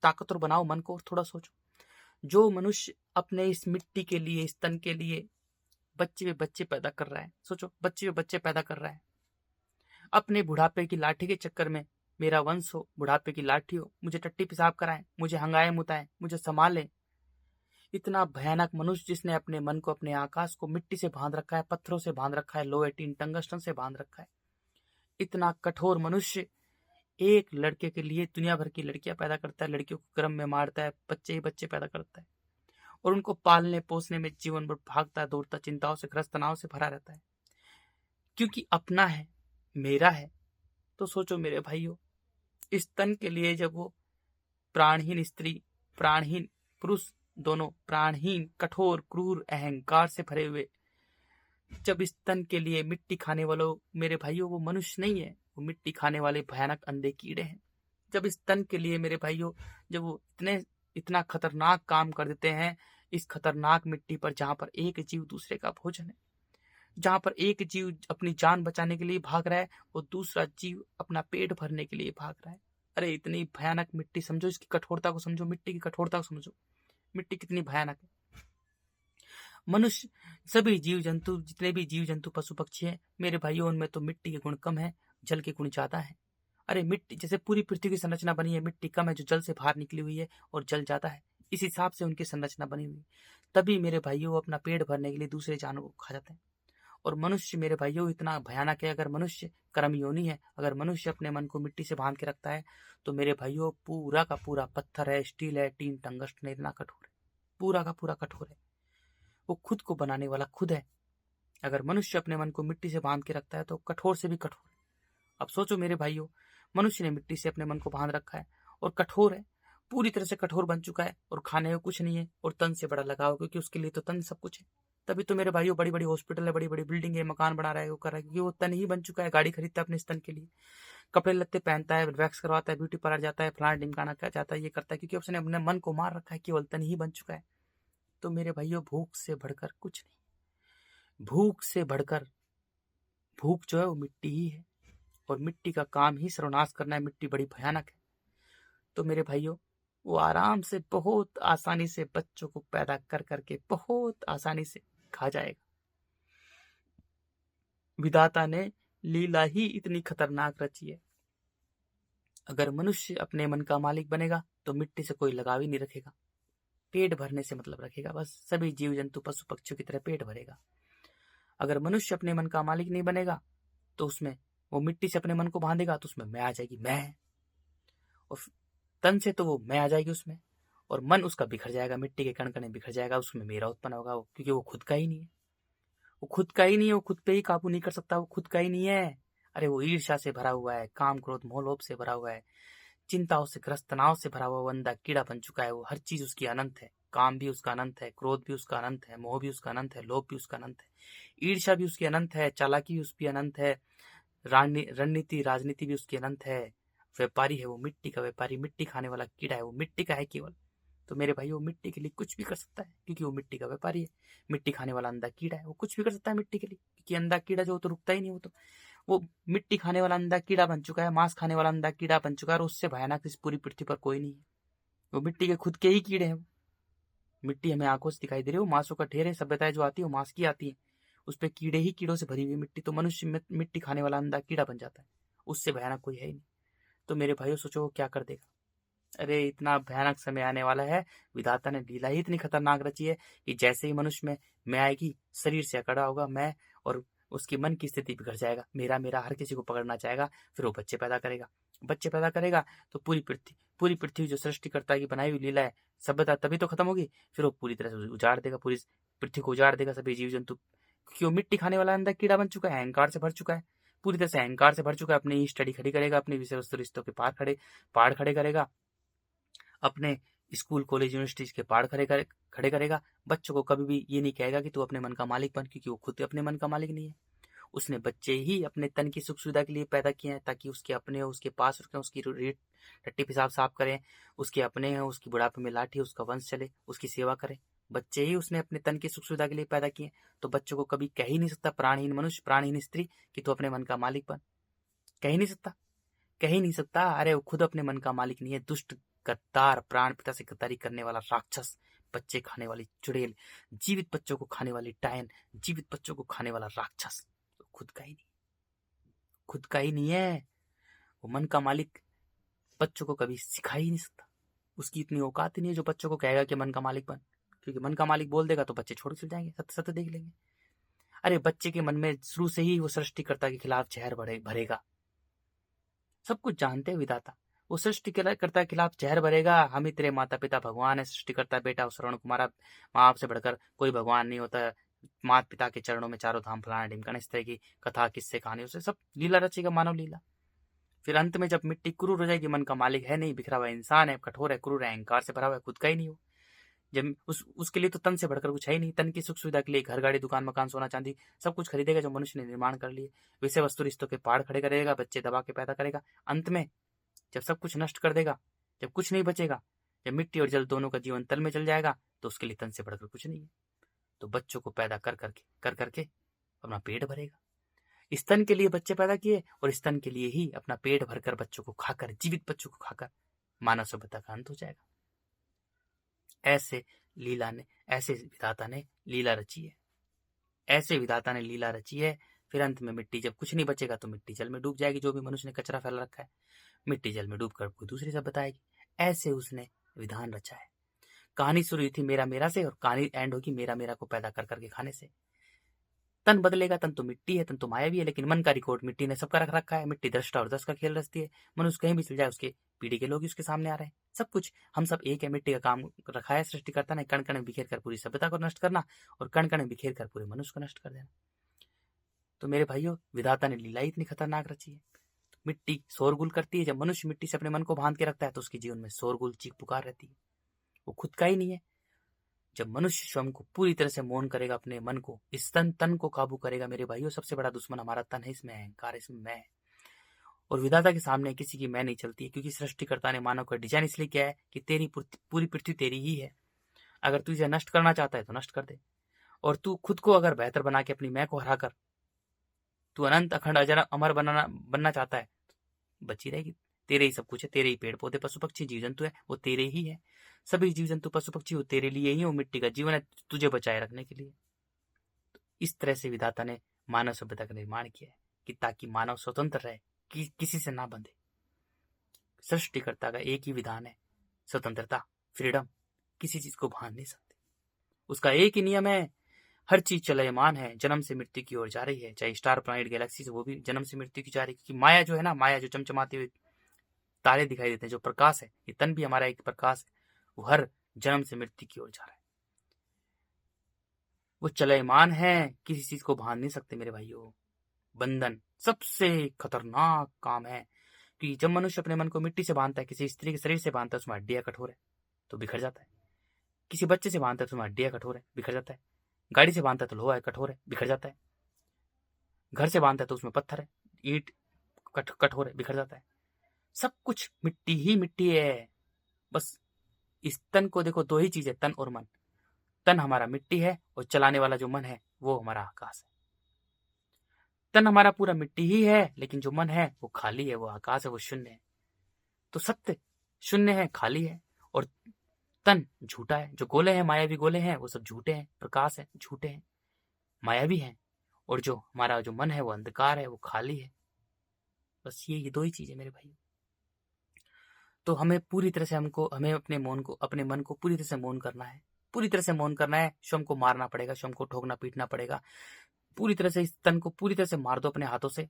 ताकतवर बनाओ मन को, और थोड़ा सोचो। जो मनुष्य अपने इस मिट्टी के लिए, इस तन के लिए बच्चे पे बच्चे पैदा कर रहा है, सोचो, बच्चे पे बच्चे पैदा कर रहा है, अपने बुढ़ापे की लाठी के चक्कर में, मेरा वंश हो, बुढ़ापे की लाठी हो, मुझे टट्टी पेशाब कराए, मुझे हंगाए मुताए, मुझे संभाले। इतना भयानक मनुष्य, जिसने अपने मन को, अपने आकाश को मिट्टी से बांध रखा है, पत्थरों से बांध रखा है, लोहे टीन टंगस्टन से बांध रखा है। इतना कठोर मनुष्य एक लड़के के लिए दुनिया भर की लड़कियां पैदा करता है, लड़कियों को गर्भ में मारता है, बच्चे ही बच्चे पैदा करता है, और उनको पालने पोसने में जीवन भर भागता दौड़ता, चिंताओं से ग्रस्त, तनाव से भरा रहता है, क्योंकि अपना है, मेरा है। तो सोचो मेरे भाइयों, इस तन के लिए जब वो प्राणहीन स्त्री, प्राणहीन पुरुष, दोनों प्राणहीन, कठोर, क्रूर, अहंकार से भरे हुए, जब इस तन के लिए मिट्टी खाने वालों, मेरे भाइयों, वो मनुष्य नहीं है, वो मिट्टी खाने वाले भयानक अंधे कीड़े हैं। जब इस तन के लिए मेरे भाइयों, जब वो इतना खतरनाक काम कर देते हैं, इस खतरनाक मिट्टी पर, जहां पर एक जीव दूसरे का भोजन है, जहां पर एक जीव अपनी जान बचाने के लिए भाग रहा है, और दूसरा जीव अपना पेट भरने के लिए भाग रहा है। अरे इतनी भयानक मिट्टी, समझो इसकी कठोरता को, समझो मिट्टी की कठोरता को, समझो मिट्टी कितनी भयानक है। मनुष्य, सभी जीव जंतु, जितने भी जीव जंतु पशु पक्षी हैं मेरे भाइयों, उनमें तो मिट्टी के गुण कम है, जल के गुण ज्यादा है। अरे मिट्टी, जैसे पूरी पृथ्वी की संरचना बनी है, मिट्टी कम है जो जल से बाहर निकली हुई है, और जल ज्यादा है, इस हिसाब से उनकी संरचना बनी हुई है। तभी मेरे भाइयों अपना पेट भरने के लिए दूसरे जानवरों को खा जाते हैं। और मनुष्य मेरे भाइयों इतना भयानक है, अगर मनुष्य कर्मयोनि है, अगर मनुष्य अपने मन को मिट्टी से बांध के रखता है, तो मेरे भाइयों पूरा का पूरा पत्थर है, स्टील है, टीन टंगस्टन है, इतना कठोर है, पूरा का पूरा कठोर है। वो खुद को बनाने वाला खुद है। अगर मनुष्य अपने मन को मिट्टी से बांध के रखता है तो कठोर से भी कठोर है। अब सोचो मेरे भाइयों, मनुष्य ने मिट्टी से अपने मन को बांध रखा है और कठोर है, पूरी तरह से कठोर बन चुका है, और खाने में कुछ नहीं है, और तन से बड़ा लगाव, क्योंकि उसके लिए तो तन सब कुछ है। तभी तो मेरे भाइयों बड़ी बड़ी हॉस्पिटल है, बड़ी बड़ी बिल्डिंग है, मकान बना रहा है, वो कर रहा है, क्योंकि वो तन ही बन चुका है। गाड़ी खरीदता है अपने तन के लिए, कपड़े लत्ते पहनता है, वैक्स करवाता है, ब्यूटी पार्लर जाता है, फलाना ढिमकाना क्या जाता है, ये करता है, क्योंकि उसने अपने मन को मार रखा है, केवल तन ही बन चुका है। तो मेरे भाइयों भूख से बढ़कर कुछ नहीं, भूख से बढ़कर, भूख जो है वो मिट्टी ही है, और मिट्टी का काम ही सर्वनाश करना है। मिट्टी बड़ी भयानक है। तो मेरे भाइयों, वो आराम से बहुत आसानी से बच्चों को पैदा कर करके बहुत आसानी से खा जाएगा। विधाता ने लीला ही इतनी खतरनाक रची है। अगर मनुष्य अपने मन का मालिक बनेगा तो मिट्टी से कोई लगाव ही नहीं रखेगा, पेट भरने से मतलब रखेगा, बस सभी जीव जंतु पशु पक्षियों की तरह पेट भरेगा। अगर मनुष्य अपने मन का मालिक नहीं बनेगा तो उसमें, वो मिट्टी से अपने मन को बांधेगा तो उसमें मैं आ जाएगी, मैं, और तन से तो वो मैं आ जाएगी उसमें, और मन उसका बिखर जाएगा, मिट्टी के कण कण बिखर जाएगा, उसमें मेरा उत्पन्न होगा, वो क्योंकि वो खुद का ही नहीं है, वो खुद का ही नहीं है, वो खुद पे ही काबू नहीं कर सकता, वो खुद का ही नहीं है। अरे वो ईर्ष्या से भरा हुआ है, काम क्रोध मोह लोभ से भरा हुआ है, चिंताओं से ग्रस्त, तनाव से भरा हुआ अंधा कीड़ा बन चुका है। वो हर चीज उसकी अनंत है, काम भी उसका अनंत है, क्रोध भी उसका अनंत है, मोह भी उसका अनंत है, लोभ भी उसका अनंत है, ईर्ष्या भी उसकी अनंत है, चालाकी भी उसकी अनंत है, रणनीति राजनीति भी उसकी अनंत है। व्यापारी है वो, मिट्टी का व्यापारी, मिट्टी खाने वाला कीड़ा है वो, मिट्टी का है केवल। तो मेरे भाई वो मिट्टी के लिए कुछ भी कर सकता है, क्योंकि वो मिट्टी का व्यापारी है। मिट्टी खाने वाला अंधा कीड़ा है, वो कुछ भी कर सकता है मिट्टी के लिए, क्योंकि अंधा कीड़ा जो, तो रुकता ही नहीं, वो मिट्टी खाने वाला अंधा कीड़ा बन चुका है, मांस खाने वाला अंधा कीड़ा बन चुका है, और उससे भयानक इस पूरी पृथ्वी पर कोई नहीं है। वो मिट्टी के खुद के ही कीड़े हैं। मिट्टी हमें आंखों से दिखाई दे रही है, वो मांसों का ढेर है, सभ्यताएं जो आती है वो मांस की आती है, उस पर कीड़े ही कीड़ों से भरी हुई मिट्टी। तो मनुष्य मिट्टी खाने वाला अंधा कीड़ा बन जाता है, उससे भयानक कोई है ही नहीं। तो मेरे भाइयों सोचो वो क्या कर देगा। अरे इतना भयानक समय आने वाला है, विधाता ने लीला ही इतनी खतरनाक रची है कि जैसे ही मनुष्य में मैं आएगी, शरीर से अकड़ा होगा मैं, और उसकी मन की स्थिति बिगड़ जाएगा, मेरा मेरा हर किसी को पकड़ना चाहेगा। फिर वो बच्चे पैदा करेगा, बच्चे पैदा करेगा तो पूरी पृथ्वी जो सृष्टिकर्ता की बनाई हुई लीला है, सभ्यता तभी तो खत्म होगी। फिर वो पूरी तरह से उजाड़ देगा, पूरी पृथ्वी को उजाड़ देगा, सभी जीव जंतु, क्योंकि वो मिट्टी खाने वाला अंदर कीड़ा बन चुका है, अहंकार से भर चुका है, पूरी तरह से अहंकार से भर चुका है। अपनी स्टडी खड़ी करेगा, अपनी विषय वस्तु रिश्तों के पहाड़ खड़े करेगा, अपने स्कूल कॉलेज यूनिवर्सिटीज के पहाड़ खड़े करेगा। बच्चों को कभी भी ये नहीं कहेगा कि तू अपने मन का मालिक बन, क्योंकि वो खुद अपने मन का मालिक नहीं है। उसने बच्चे ही अपने तन की सुख सुविधा के लिए पैदा किए हैं, ताकि उसके अपने हो, उसके पास रुकें, उसकी टट्टी पेशाब साफ करें, उसके अपने हैं, उसकी बुढ़ापे में लाठी, उसका वंश चले, उसकी सेवा करें। बच्चे ही उसने अपने तन की सुख सुविधा के लिए पैदा किए। तो बच्चों को कभी कह ही नहीं सकता प्राणहीन मनुष्य, प्राणहीन स्त्री, कि तू अपने मन का मालिक बन, कह ही नहीं सकता, कह ही नहीं सकता। अरे वो खुद अपने मन का मालिक नहीं है, दुष्ट गद्दार, प्राण पिता से गद्दारी करने वाला राक्षस, बच्चे खाने वाली चुड़ैल, जीवित बच्चों को खाने वाली डायन, जीवित बच्चों को खाने वाला राक्षस, तो खुद का ही नहीं, खुद का ही नहीं है। वो मन का मालिक बच्चों को कभी सिखा ही नहीं सकता, उसकी इतनी औकात ही नहीं है जो बच्चों को कहेगा कि मन का मालिक बन, क्योंकि मन का मालिक बोल देगा तो बच्चे छोड़ चल जाएंगे, सत्य सत्य देख लेंगे। अरे बच्चे के मन में शुरू से ही वो सृष्टिकर्ता के खिलाफ जहर भरेगा, सब कुछ जानते हैं विधाता, वो सृष्टिकर्ता के खिलाफ जहर भरेगा। हम ही तेरे माता पिता भगवान है, सृष्टिकर्ता बेटा श्रवण कुमारा, माँ बाप से बढ़कर कोई भगवान नहीं होता, माता पिता के चरणों में चारों धाम फलाना ढिमकाना, इस तरह की कथा किस्से कहानी उसे सब लीला रचेगा, मानव लीला। फिर अंत में जब मिट्टी क्रूर हो जाएगी, मन का मालिक है नहीं, बिखरा हुआ इंसान है, कठोर है, क्रूर है, अहंकार से भरा हुआ है, खुद का ही नहीं हो, जब उसके लिए तो तन से बढ़कर कुछ है ही नहीं। तन की सुख सुविधा के लिए घर गाड़ी दुकान मकान सोना चांदी सब कुछ खरीदेगा जो मनुष्य ने निर्माण कर लिए, विषय वस्तु रिश्तों के पहाड़ खड़े करेगा, बच्चे दबा के पैदा करेगा। अंत में जब सब कुछ नष्ट कर देगा, जब कुछ नहीं बचेगा, जब मिट्टी और जल दोनों का जीवन तल में चल जाएगा, तो उसके लिए तन से बढ़कर कुछ नहीं है। तो बच्चों को पैदा कर करके अपना पेट भरेगा। स्तन के लिए बच्चे पैदा किए और स्तन के लिए ही अपना पेट भरकर बच्चों को खाकर, जीवित बच्चों को खाकर मानव सभ्यता का अंत हो जाएगा। ऐसे विधाता ने लीला रची है, ऐसे विधाता ने लीला रची है। फिर अंत में मिट्टी, जब कुछ नहीं बचेगा तो मिट्टी जल में डूब जाएगी। जो भी मनुष्य ने कचरा फैला रखा है, मिट्टी जल में डूब कर कोई दूसरी सभ्यता आएगी। ऐसे उसने विधान रचा है। कहानी शुरू हुई थी मेरा मेरा से और कहानी एंड होगी मेरा मेरा को पैदा कर करके खाने से। तन बदलेगा, तन तो मिट्टी है, तन तो माया भी है, लेकिन मन का रिकॉर्ड मिट्टी ने सबका रख रखा है। मिट्टी दृष्टा और दस का खेल रचती है। मनुष्य कहीं भी चल जाए उसके पीढ़ी के लोग ही उसके सामने आ रहे हैं। सब कुछ हम सब एक है। मिट्टी का काम रखा है सृष्टिकर्ता ने, कण कण में बिखेर कर पूरी सभ्यता को नष्ट करना और कण कण में बिखेर कर पूरे मनुष्य को नष्ट कर देना। तो मेरे भाइयों, विधाता ने लीला इतनी खतरनाक रची है। मिट्टी शोरगुल करती है। जब मनुष्य मिट्टी से अपने मन को बांध के रखता है तो उसके जीवन में शोरगुल, चीख पुकार रहती है। वो खुद का ही नहीं है। जब मनुष्य स्वयं को पूरी तरह से मौन करेगा, अपने मन को, इस तन को काबू करेगा, मेरे भाइयों, सबसे बड़ा दुश्मन हमारा तन है। इसमें अहंकार, इसमें मैं है। और विधाता के सामने किसी की मैं नहीं चलती है, क्योंकि सृष्टिकर्ता ने मानव का डिजाइन इसलिए किया है कि तेरी पूरी पृथ्वी तेरी ही है। अगर तू इसे नष्ट करना चाहता है तो नष्ट कर दे। और तू खुद को अगर बेहतर बना के अपनी मैं को हराकर तू अनंत अखंड अजर अमर बनना चाहता है, बची रहेगी। तेरे ही सब कुछ है, तेरे ही पेड़ पौधे पशु पक्षी जीव जंतु है, वो तेरे ही है। सभी जीव जंतु पशु पक्षी वो तेरे लिए ही है। वो मिट्टी का जीवन है तुझे बचाए रखने के लिए। इस तरह से विधाता ने मानव सभ्यता का निर्माण किया है कि ताकि मानव स्वतंत्र रहे, किसी से ना बंधे। सृष्टिकर्ता का एक ही विधान है, स्वतंत्रता, फ्रीडम। किसी चीज को बांध नहीं सकते। उसका एक ही नियम है, हर चीज चलयमान है, जन्म से मृत्यु की ओर जा रही है। चाहे स्टार प्लैनेट गैलेक्सी से, वो भी जन्म से मृत्यु की जा रही है। क्योंकि माया जो है ना, माया जो चमचमाते हुए तारे दिखाई देते हैं, जो प्रकाश है, ये तन भी हमारा एक प्रकाश है, वो हर जन्म से मृत्यु की ओर जा रहा है। वो चलयमान है, किसी चीज को बांध नहीं सकते मेरे भाइयों। बंधन सबसे खतरनाक काम है, कि जब मनुष्य अपने मन को मिट्टी से बांधता है, किसी स्त्री के शरीर से बांधता है, उसमें हड्डियां कठोर है तो बिखर जाता है। किसी बच्चे से बांधता है तो उसमें हड्डियां कठोर है, बिखर जाता है। गाड़ी से बांधता है तो लोहा है, कठोर है, बिखर जाता है। घर से बांधता है तो उसमें पत्थर है, ईंट कठोर है, बिखर जाता है। सब कुछ मिट्टी ही मिट्टी है। बस इस तन को देखो, दो ही चीज है, तन और मन। तन हमारा मिट्टी है और चलाने वाला जो मन है वो हमारा आकाश है। तन हमारा पूरा मिट्टी ही है, लेकिन जो मन है वो खाली है, वो आकाश है, वो शून्य है। तो सत्य शून्य है, खाली है। और तन झूठा है। जो गोले हैं, मायावी गोले हैं, वो सब झूठे हैं, प्रकाश है, झूठे हैं, मायावी हैं। और जो हमारा जो मन है वो अंधकार है, वो खाली है। बस ये दो ही चीजें मेरे भाई। तो हमें पूरी तरह से हमें अपने मन को पूरी तरह से मौन करना है। पूरी तरह से मौन करना है। स्वयं को मारना पड़ेगा, स्वयं को ठोकना पीटना पड़ेगा। पूरी तरह से इस तन को पूरी तरह से मार दो अपने हाथों से।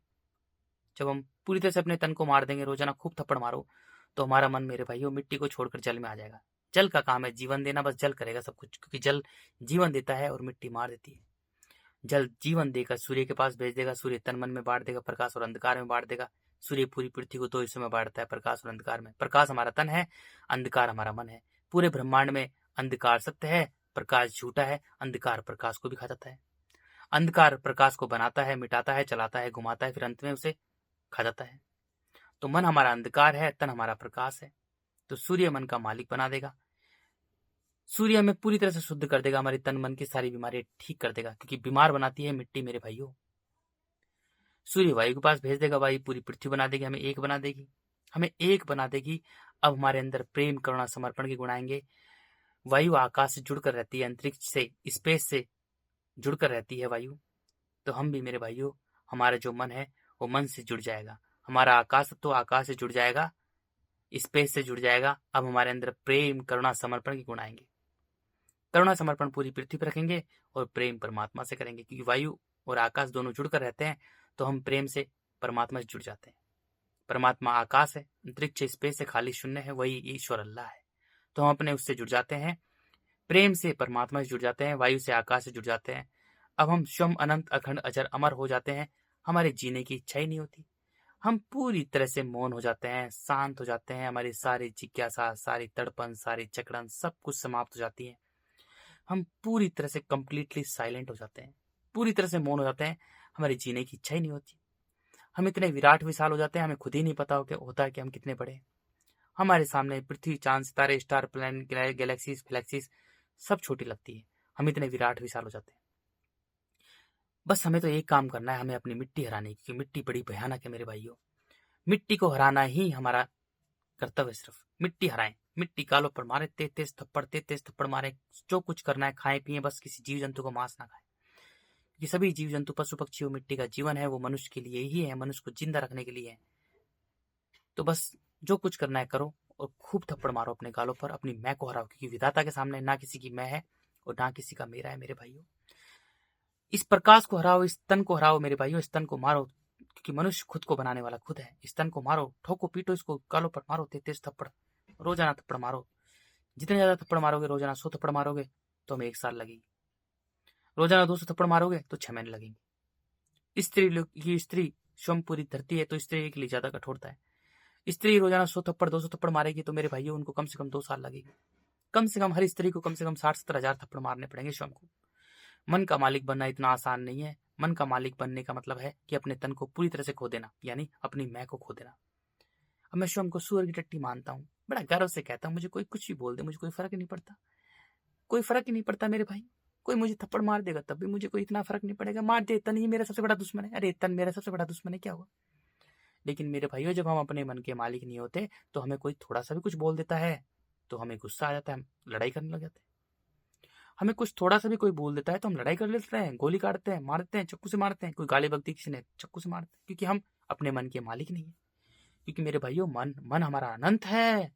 जब हम पूरी तरह से अपने तन को मार देंगे, रोजाना खूब थप्पड़ मारो, तो हमारा मन मेरे भाइयों मिट्टी को छोड़कर जल में आ जाएगा। जल का काम है जीवन देना, बस जल करेगा सब कुछ, क्योंकि जल जीवन देता है और मिट्टी मार देती है। जल जीवन देकर सूर्य के पास भेज देगा, सूर्य तन मन में बांट देगा, प्रकाश और अंधकार में बांट देगा। सूर्य पूरी पृथ्वी को दो हिस्सों में बांटता है, प्रकाश और अंधकार में। प्रकाश हमारा तन है, अंधकार हमारा मन है। पूरे ब्रह्मांड में अंधकार सत्य है, प्रकाश झूठा है। अंधकार प्रकाश को भी खा जाता है, अंधकार प्रकाश को बनाता है, मिटाता है, चलाता है, घुमाता है, फिर अंत में उसे खा जाता है। तो मन हमारा अंधकार है, तन हमारा प्रकाश है। तो सूर्य मन का मालिक बना देगा। सूर्य हमें पूरी तरह से शुद्ध कर देगा, हमारी तन मन की सारी बीमारियां ठीक कर देगा, क्योंकि बीमार बनाती है मिट्टी मेरे भाइयों। सूर्य वायु के पास भेज देगा, वायु पूरी पृथ्वी बना देगी, हमें एक बना देगी, हमें एक बना देगी। अब हमारे अंदर प्रेम, करुणा, समर्पण के गुण आएंगे। वायु आकाश से जुड़कर रहती है, अंतरिक्ष से, स्पेस से जुड़कर रहती है वायु। तो हम भी मेरे भाइयों, हमारा जो मन है वो मन से जुड़ जाएगा, हमारा आकाश तो आकाश से जुड़ जाएगा, स्पेस से जुड़ जाएगा। अब हमारे अंदर प्रेम, करुणा, समर्पण के गुण आएंगे। करुणा समर्पण पूरी पृथ्वी पर रखेंगे और प्रेम परमात्मा से करेंगे, क्योंकि वायु और आकाश दोनों जुड़कर रहते हैं। तो हम प्रेम से परमात्मा से जुड़ जाते हैं। परमात्मा आकाश है, अंतरिक्ष स्पेस से खाली शून्य है, वही ईश्वर अल्लाह है। तो हम अपने उससे जुड़ जाते हैं, प्रेम से परमात्मा से जुड़ जाते हैं, वायु से आकाश से जुड़ जाते हैं। अब हम स्वयं अनंत अखंड अजर अमर हो जाते हैं। हमारे जीने की इच्छा ही नहीं होती। हम पूरी तरह से मौन हो जाते हैं, शांत हो जाते हैं। हमारी सारी जिज्ञासा, सारी तड़पन, सारी चक्रण सब कुछ समाप्त हो जाती है। हम पूरी तरह से कंप्लीटली साइलेंट हो जाते हैं, पूरी तरह से मौन हो जाते हैं। हमारी जीने की इच्छा ही नहीं होती। हम इतने विराट विशाल हो जाते हैं, हमें खुद ही नहीं पता होता है कि हम कितने बड़े हैं। हमारे सामने पृथ्वी, चांद, सितारे, स्टार, प्लैनेट, गैलेक्सीज, फ्लैक्सीज सब छोटी लगती है। हम इतने विराट विशाल हो जाते हैं। बस हमें तो एक काम करना है, हमें अपनी मिट्टी हरानी, क्योंकि मिट्टी बड़ी भयानक है मेरे भाइयों। मिट्टी को हराना ही हमारा कर्तव्य। सिर्फ मिट्टी हराएं, मिट्टी गालों पर मारे, तेज तेज थप्पड़ मारे, जो कुछ करना है खाएं पिए, बस किसी जीव जंतु को मांस ना खाएं। ये सभी जीव जंतु पशु पक्षी मिट्टी का जीवन है, वो मनुष्य के लिए ही है, मनुष्य को जिंदा रखने के लिए है। तो बस जो कुछ करना है करो और खूब थप्पड़ मारो अपने गालों पर, अपनी मैं को हराओ, क्योंकि विधाता के सामने ना किसी की मैं है और ना किसी का मेरा है मेरे भाइयों। इस प्रकाश को हराओ, इस तन को हराओ मेरे भाइयों, इस तन को मारो, क्योंकि मनुष्य खुद को बनाने वाला खुद है। इस तन को मारो, ठोको पीटो, इसको गालों पर मारो, तेज थप्पड़, रोजाना थप्पड़ मारो। जितने ज्यादा थप्पड़ मारोगे, रोजाना 100 थप्पड़ मारोगे तो हमें 1 साल लगेगी। रोजाना 200 थप्पड़ मारोगे तो 6 महीने लगेंगे। स्त्री स्वयं पूरी धरती है, तो स्त्री के लिए ज्यादा कठोरता है। स्त्री रोजाना 100 थप्पड़ 200 थप्पड़ मारेगी तो मेरे भाइयों उनको कम से कम 2 साल लगेगी। कम से कम हर स्त्री को कम से कम 60-70 हजार थप्पड़ मारने पड़ेंगे स्वयं को। मन का मालिक बनना इतना आसान नहीं है। मन का मालिक बनने का मतलब है कि अपने तन को पूरी तरह से खो देना, यानी अपनी मैं को खो देना। अब मैं स्वयं को सूअर की टट्टी मानता हूँ, बड़ा गर्व से कहता हूँ, मुझे कोई कुछ भी बोल दे, मुझे कोई फर्क नहीं पड़ता, कोई फर्क ही नहीं पड़ता मेरे भाई। कोई मुझे थप्पड़ मार देगा तब भी मुझे कोई इतना फर्क नहीं पड़ेगा। मार दे, तन ही मेरा सबसे बड़ा दुश्मन है। अरे तन मेरा सबसे बड़ा दुश्मन है, क्या हुआ? लेकिन मेरे भाइयों, जब हम अपने मन के मालिक नहीं होते तो हमें कोई थोड़ा सा भी कुछ बोल देता है तो हमें गुस्सा आ जाता है, हम लड़ाई करने लग जाते हैं। हमें कुछ थोड़ा सा भी कोई बोल देता है तो हम लड़ाई कर लेते हैं, गोली काटते हैं, मारते हैं, चाकू से मारते हैं। कोई गाली बक दी किसी ने, चाकू से मारते हैं, क्योंकि हम अपने मन के मालिक नहीं है। क्योंकि मेरे भाइयों, मन हमारा अनंत है।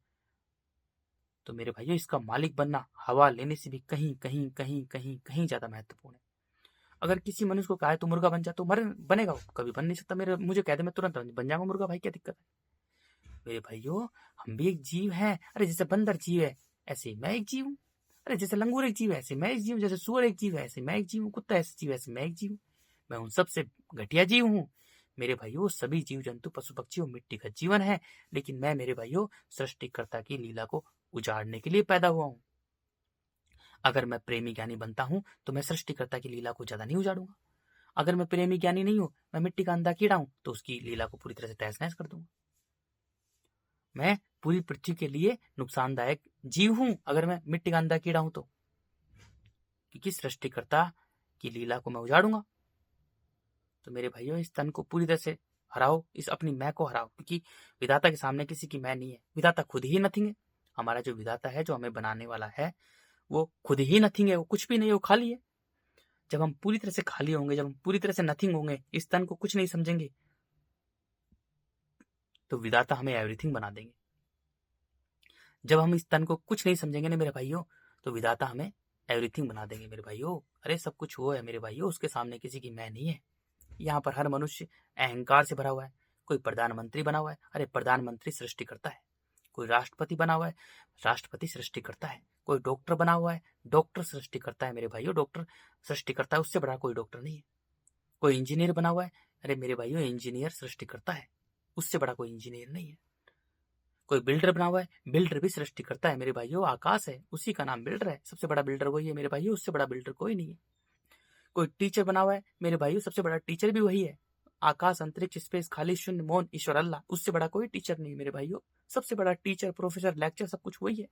तो मेरे भाइयों, इसका मालिक बनना हवा लेने से भी कहीं कहीं कहीं कहीं कहीं ज्यादा महत्वपूर्ण है। अगर किसी मनुष्य को कहा तो मुर्गा बन जा, तो मर बनेगा वो? कभी बन नहीं सकता। मेरे मुझे कह दे मैं तुरंत बन जाऊंगा मुर्गा, भाई क्या दिक्कत है? मेरे भाइयों, हम भी एक जीव हैं। अरे जैसे बंदर जीव है ऐसे ही मैं एक जीव हूँ। अरे जैसे लंगूर एक जीव है ऐसे मैं एक जीव हूँ। जैसे सुअर एक जीव है ऐसे मैं एक जीव हूँ। कुत्ता ऐसे जीव है ऐसे मैं एक जीव हूँ। मैं उन सबसे घटिया जीव हूँ। मेरे भाइयों, सभी जीव जंतु पशु पक्षी और मिट्टी का जीवन है, लेकिन मैं मेरे भाइयों सृष्टिकर्ता की लीला को उजाड़ने के लिए पैदा हुआ हूँ। अगर मैं प्रेमी ज्ञानी बनता हूँ तो मैं सृष्टिकर्ता की लीला को ज्यादा नहीं उजाड़ूंगा। अगर मैं प्रेमी ज्ञानी नहीं हूं, मैं मिट्टी का अंधा कीड़ा हूं, तो उसकी लीला को पूरी तरह से तहस नहस कर दूंगा। मैं पूरी पृथ्वी के लिए नुकसानदायक जीव हूं अगर मैं मिट्टी का अंधा कीड़ा हूं तो, क्योंकि सृष्टिकर्ता की लीला को मैं उजाड़ूंगा। तो मेरे भाइयों, इस तन को पूरी तरह से हराओ, इस अपनी मैं को हराओ, क्योंकि विधाता के सामने किसी की मैं नहीं है। विधाता खुद ही नथिंग है। हमारा जो विधाता है, जो हमें बनाने वाला है, वो खुद ही नथिंग है। वो कुछ भी नहीं है, वो खाली है। जब हम पूरी तरह से खाली होंगे, जब हम पूरी तरह से नथिंग होंगे, इस तन को कुछ नहीं समझेंगे, तो विधाता हमें एवरीथिंग बना देंगे। जब हम इस तन को कुछ नहीं समझेंगे ना मेरे भाइयों, तो विधाता हमें एवरीथिंग बना देंगे मेरे भाइयों। अरे सब कुछ वो है मेरे भाइयों, उसके सामने किसी की मैं नहीं है। यहाँ पर हर मनुष्य अहंकार से भरा हुआ है। कोई प्रधानमंत्री बना हुआ है, अरे प्रधानमंत्री सृष्टि करता है। कोई राष्ट्रपति बना हुआ है, राष्ट्रपति सृष्टि करता है। कोई डॉक्टर बना हुआ है, डॉक्टर सृष्टि करता है मेरे भाइयों, डॉक्टर सृष्टि करता है। उससे बड़ा कोई डॉक्टर नहीं है। कोई इंजीनियर बना हुआ है, अरे मेरे भाइयों इंजीनियर सृष्टि करता है। उससे बड़ा कोई इंजीनियर नहीं है। कोई बिल्डर बना हुआ है, बिल्डर भी सृष्टि करता है मेरे भाइयों। आकाश है, उसी का नाम बिल्डर है। सबसे बड़ा बिल्डर वही है मेरे भाइयों, उससे बड़ा बिल्डर कोई नहीं है। कोई टीचर बना हुआ है मेरे भाइयों, सबसे बड़ा टीचर भी वही है। आकाश, अंतरिक्ष, स्पेस, खाली शून्य, मौन, ईश्वर, अल्लाह, उससे बड़ा कोई टीचर नहीं मेरे भाइयों। सबसे बड़ा टीचर, प्रोफेसर, लेक्चर, सब कुछ वही है।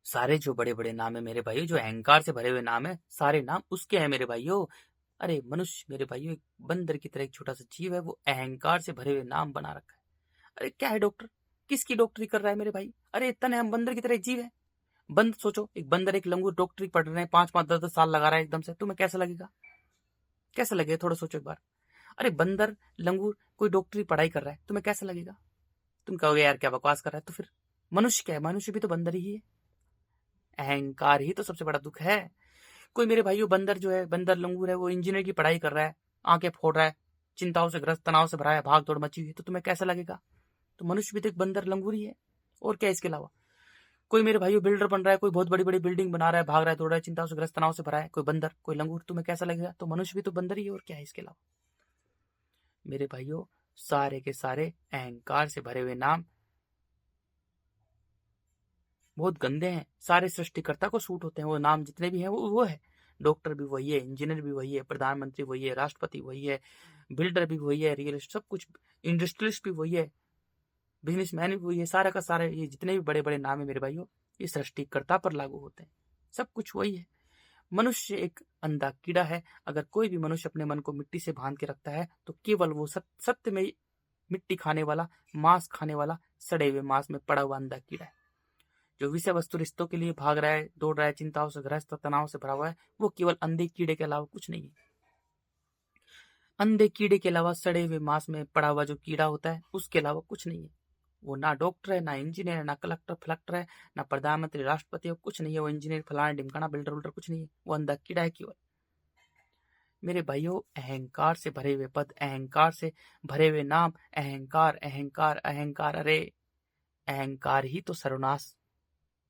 सारे जो बड़े बड़े नाम है मेरे भाइयों, जो अहंकार से भरे हुए नाम है, सारे नाम उसके हैं मेरे भाइयों। अरे मनुष्य मेरे भाइयों एक बंदर की तरह एक छोटा सा जीव है, वो अहंकार से भरे हुए नाम बना रखा है। अरे क्या है डॉक्टर, किसकी डॉक्टरी कर रहा है मेरे भाई? अरे इतना हम बंदर की तरह एक जीव है। बंद सोचो, एक बंदर एक लंगूर डॉक्टरी पढ़ रहे हैं, 5-5 10-10 साल लगा रहा है एकदम से, तुम्हें कैसा लगेगा? कैसा लगेगा थोड़ा सोचो एक बार। अरे बंदर लंगूर कोई डॉक्टरी पढ़ाई कर रहा है, तुम्हें कैसा लगेगा? तुम कहोगे यार क्या बकवास कर रहा है। तो फिर मनुष्य क्या है? मनुष्य भी तो बंदर ही है। अहंकार ही तो सबसे बड़ा दुख है। कोई मेरे भाइयों बंदर जो है, बंदर लंगूर है, वो इंजीनियर की पढ़ाई कर रहा है, आंखें फोड़ रहा है, चिंताओं से ग्रस्त, तनाव से भरा है, भाग दौड़ मची हुई है, तो तुम्हें कैसा लगेगा? तो मनुष्य भी तो एक बंदर लंगूर ही है, और क्या इसके अलावा? कोई मेरे भाइयों बिल्डर बन रहा है, कोई बहुत बड़ी बड़ी बिल्डिंग बना रहा है, भाग रहा है, दौड़ रहा है, चिंताओं से ग्रस्त, तनाव से भरा है, कोई बंदर, कोई लंगूर, तुम्हें कैसा लगेगा? तो मनुष्य भी तो बंदर ही है, और क्या है इसके अलावा? मेरे भाइयों, सारे के सारे अहंकार से भरे हुए नाम बहुत गंदे हैं। सारे सृष्टिकर्ता को सूट होते हैं वो नाम, जितने भी हैं वो है। डॉक्टर भी वही है, इंजीनियर भी वही है, प्रधानमंत्री वही है, राष्ट्रपति वही है, बिल्डर भी वही है, रियल सब कुछ, इंडस्ट्रियलिस्ट भी वही है, बिजनेसमैन भी वही है। सारा का सारा ये जितने भी बड़े बड़े नाम है मेरे भाइयों, ये सृष्टिकर्ता पर लागू होते हैं। सब कुछ वही है। मनुष्य एक अंधा कीड़ा है। अगर कोई भी मनुष्य अपने मन को मिट्टी से बांध के रखता है तो केवल वो सत्य में मिट्टी खाने वाला, मांस खाने वाला, सड़े हुए मांस में पड़ा हुआ अंधा कीड़ा है। जो विषय वस्तु रिश्तों के लिए भाग रहा है, दौड़ रहा है, चिंताओं से ग्रस्त, तनाव से भरा हुआ है, वो केवल अंधे कीड़े के अलावा कुछ नहीं है। अंधे कीड़े के अलावा सड़े हुए मांस में पड़ा हुआ जो कीड़ा होता है, उसके अलावा कुछ नहीं है। वो ना डॉक्टर है, ना इंजीनियर है, ना कलेक्टर फलेक्टर है, ना प्रधानमंत्री, राष्ट्रपति है, कुछ नहीं है। वो इंजीनियर, फलाना ढिमकाना, बिल्डर उल्डर कुछ नहीं है। वो अंधा कीड़ा है केवल। मेरे भाइयों, अहंकार से भरे हुए पद, अहंकार से भरे हुए नाम, अहंकार अहंकार अहंकार, अरे अहंकार ही तो सर्वनाश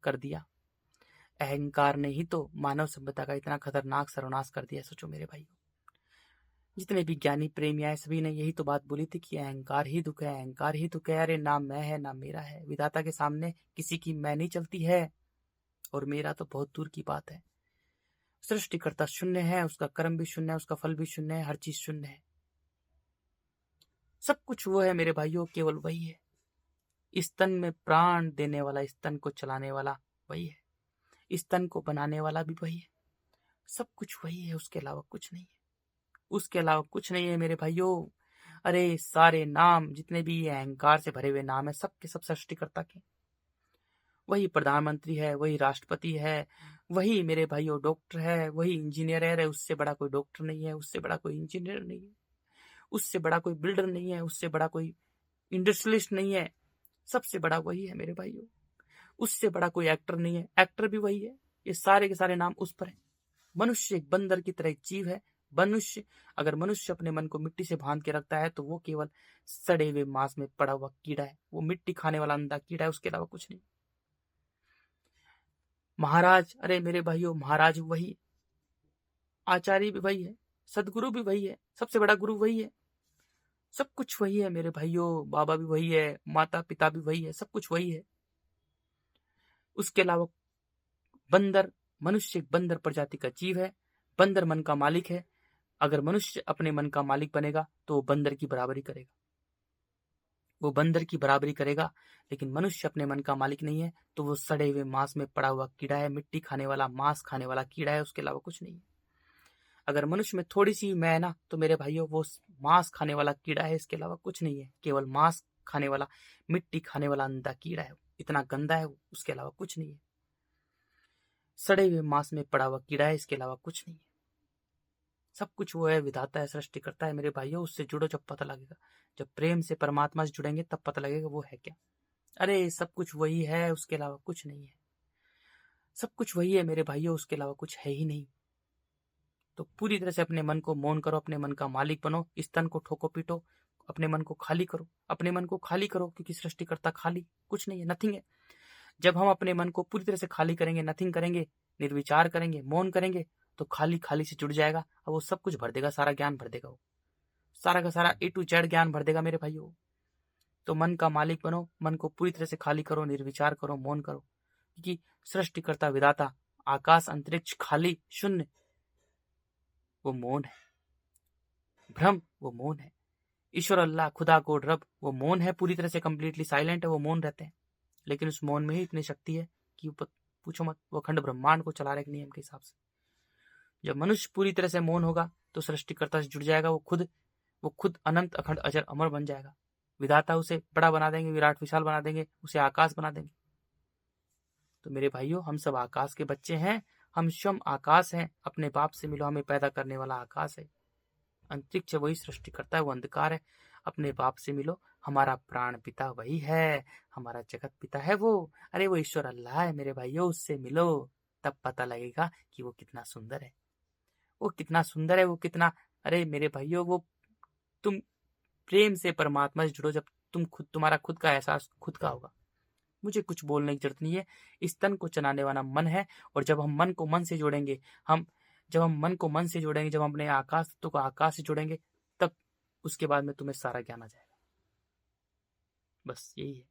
कर दिया। अहंकार ने ही तो मानव सभ्यता का इतना खतरनाक सर्वनाश कर दिया। सोचो मेरे भाइयों, जितने भी ज्ञानी प्रेमी आए सभी ने यही तो बात बोली थी कि अहंकार ही दुख है, अहंकार ही दुख है। अरे ना मैं है ना मेरा है, विधाता के सामने किसी की मैं नहीं चलती है, और मेरा तो बहुत दूर की बात है। सृष्टिकर्ता शून्य है, उसका कर्म भी शून्य है, उसका फल भी शून्य है, हर चीज शून्य है। सब कुछ वो है मेरे भाइयों, केवल वही है। इस तन में प्राण देने वाला, इस तन को चलाने वाला वही है, इस तन को बनाने वाला भी वही है। सब कुछ वही है, उसके अलावा कुछ नहीं है, उसके अलावा कुछ नहीं है मेरे भाइयों। अरे सारे नाम जितने भी अहंकार से भरे हुए नाम है, सब के सब सृष्टिकर्ता के। वही प्रधानमंत्री है, वही राष्ट्रपति है, वही मेरे भाइयों डॉक्टर है, वही इंजीनियर है। उससे बड़ा कोई डॉक्टर नहीं है, उससे बड़ा कोई इंजीनियर नहीं है, उससे बड़ा कोई बिल्डर नहीं है, उससे बड़ा कोई इंडस्ट्रियलिस्ट नहीं है। सबसे बड़ा वही है मेरे भाइयों। उससे बड़ा कोई एक्टर नहीं है, एक्टर भी वही है। ये सारे के सारे नाम उस पर है। मनुष्य एक बंदर की तरह एक जीव है। अगर मनुष्य अपने मन को मिट्टी से बांध के रखता है तो वो केवल सड़े हुए मांस में पड़ा हुआ कीड़ा है। वो मिट्टी खाने वाला अंधा कीड़ा है, उसके अलावा कुछ नहीं। महाराज, अरे मेरे भाइयों, महाराज वही, आचार्य भी वही है, सदगुरु भी वही है, सबसे बड़ा गुरु वही है। सब कुछ वही है मेरे भाइयों। बाबा भी वही है, माता पिता भी वही है, सब कुछ वही है। उसके अलावा बंदर, मनुष्य एक बंदर प्रजाति का जीव है। बंदर मन का मालिक है। अगर मनुष्य अपने मन का मालिक बनेगा तो वो बंदर की बराबरी करेगा, वो बंदर की बराबरी करेगा। लेकिन मनुष्य अपने मन का मालिक नहीं है, तो वो सड़े हुए मांस में पड़ा हुआ कीड़ा है, मिट्टी खाने वाला, मांस खाने वाला कीड़ा है, उसके अलावा कुछ नहीं है। अगर मनुष्य में थोड़ी सी मैं है ना, तो मेरे भाइयों वो मांस खाने वाला कीड़ा है, इसके अलावा कुछ नहीं है। केवल मांस खाने वाला, मिट्टी खाने वाला अंधा कीड़ा है। इतना गंदा है वो, उसके अलावा कुछ नहीं है। सड़े हुए मांस में पड़ा हुआ कीड़ा है, इसके अलावा कुछ नहीं है। सब कुछ वो है, विधाता है, सृष्टि करता है मेरे भाइयों। उससे जुड़ो, जब पता लगेगा, जब प्रेम से परमात्मा से जुड़ेंगे तब पता लगेगा वो है क्या। अरे सब कुछ वही है, उसके अलावा कुछ नहीं है। सब कुछ वही है मेरे भाइयों, उसके अलावा कुछ है ही नहीं। तो पूरी तरह से अपने मन को मौन करो, अपने मन का मालिक बनो, इस तन को ठोको पीटो, अपने मन को खाली करो, अपने मन को खाली करो, क्योंकि सृष्टिकर्ता खाली कुछ नहीं है, नथिंग है। जब हम अपने मन को पूरी तरह से खाली करेंगे, नथिंग करेंगे, निर्विचार करेंगे, मौन करेंगे, तो खाली खाली से जुड़ जाएगा और वो सब कुछ भर देगा, सारा ज्ञान भर देगा। वो सारा का सारा A to Z ज्ञान भर देगा मेरे भाइयों। तो मन का मालिक बनो, मन को पूरी तरह से खाली करो, निर्विचार करो, मौन करो, क्योंकि सृष्टिकर्ता विधाता, आकाश अंतरिक्ष खाली शून्य, वो मौन है। भ्रम, वो मौन है। ईश्वर, अल्लाह, खुदा, गॉड, रब, वो मौन है, पूरी तरह से कंप्लीटली साइलेंट है, वो मौन रहते हैं। लेकिन उस मौन में ही इतनी शक्ति है कि पूछो मत, वो अखंड ब्रह्मांड को चला रहे एक नियम के हिसाब से। जब मनुष्य पूरी तरह से मौन होगा तो सृष्टिकर्ता से जुड़ जाएगा। वो खुद अनंत, अखंड, अजर, अमर बन जाएगा। विधाता उसे बड़ा बना देंगे, विराट विशाल बना देंगे, उसे आकाश बना देंगे। तो मेरे भाइयों, हम सब आकाश के बच्चे हैं, हम स्वयं आकाश हैं। अपने बाप से मिलो, हमें पैदा करने वाला आकाश है। अंतरिक्ष वही सृष्टि करता है, वो अंधकार है। अपने बाप से मिलो, हमारा प्राण पिता वही है, हमारा जगत पिता है वो। अरे वो ईश्वर अल्लाह है मेरे भाइयों, उससे मिलो, तब पता लगेगा कि वो कितना सुंदर है, वो कितना सुंदर है, वो कितना। अरे मेरे भाइयों, वो तुम प्रेम से परमात्मा से जुड़ो, जब तुम्हारा खुद का एहसास खुद का होगा। मुझे कुछ बोलने की जरूरत नहीं है। इस तन को चलाने वाला मन है, और जब हम मन को मन से जोड़ेंगे, जब हम मन को मन से जोड़ेंगे, जब हम अपने आकाश तत्व को आकाश से जोड़ेंगे, तब उसके बाद में तुम्हें सारा ज्ञान आ जाएगा। बस यही है।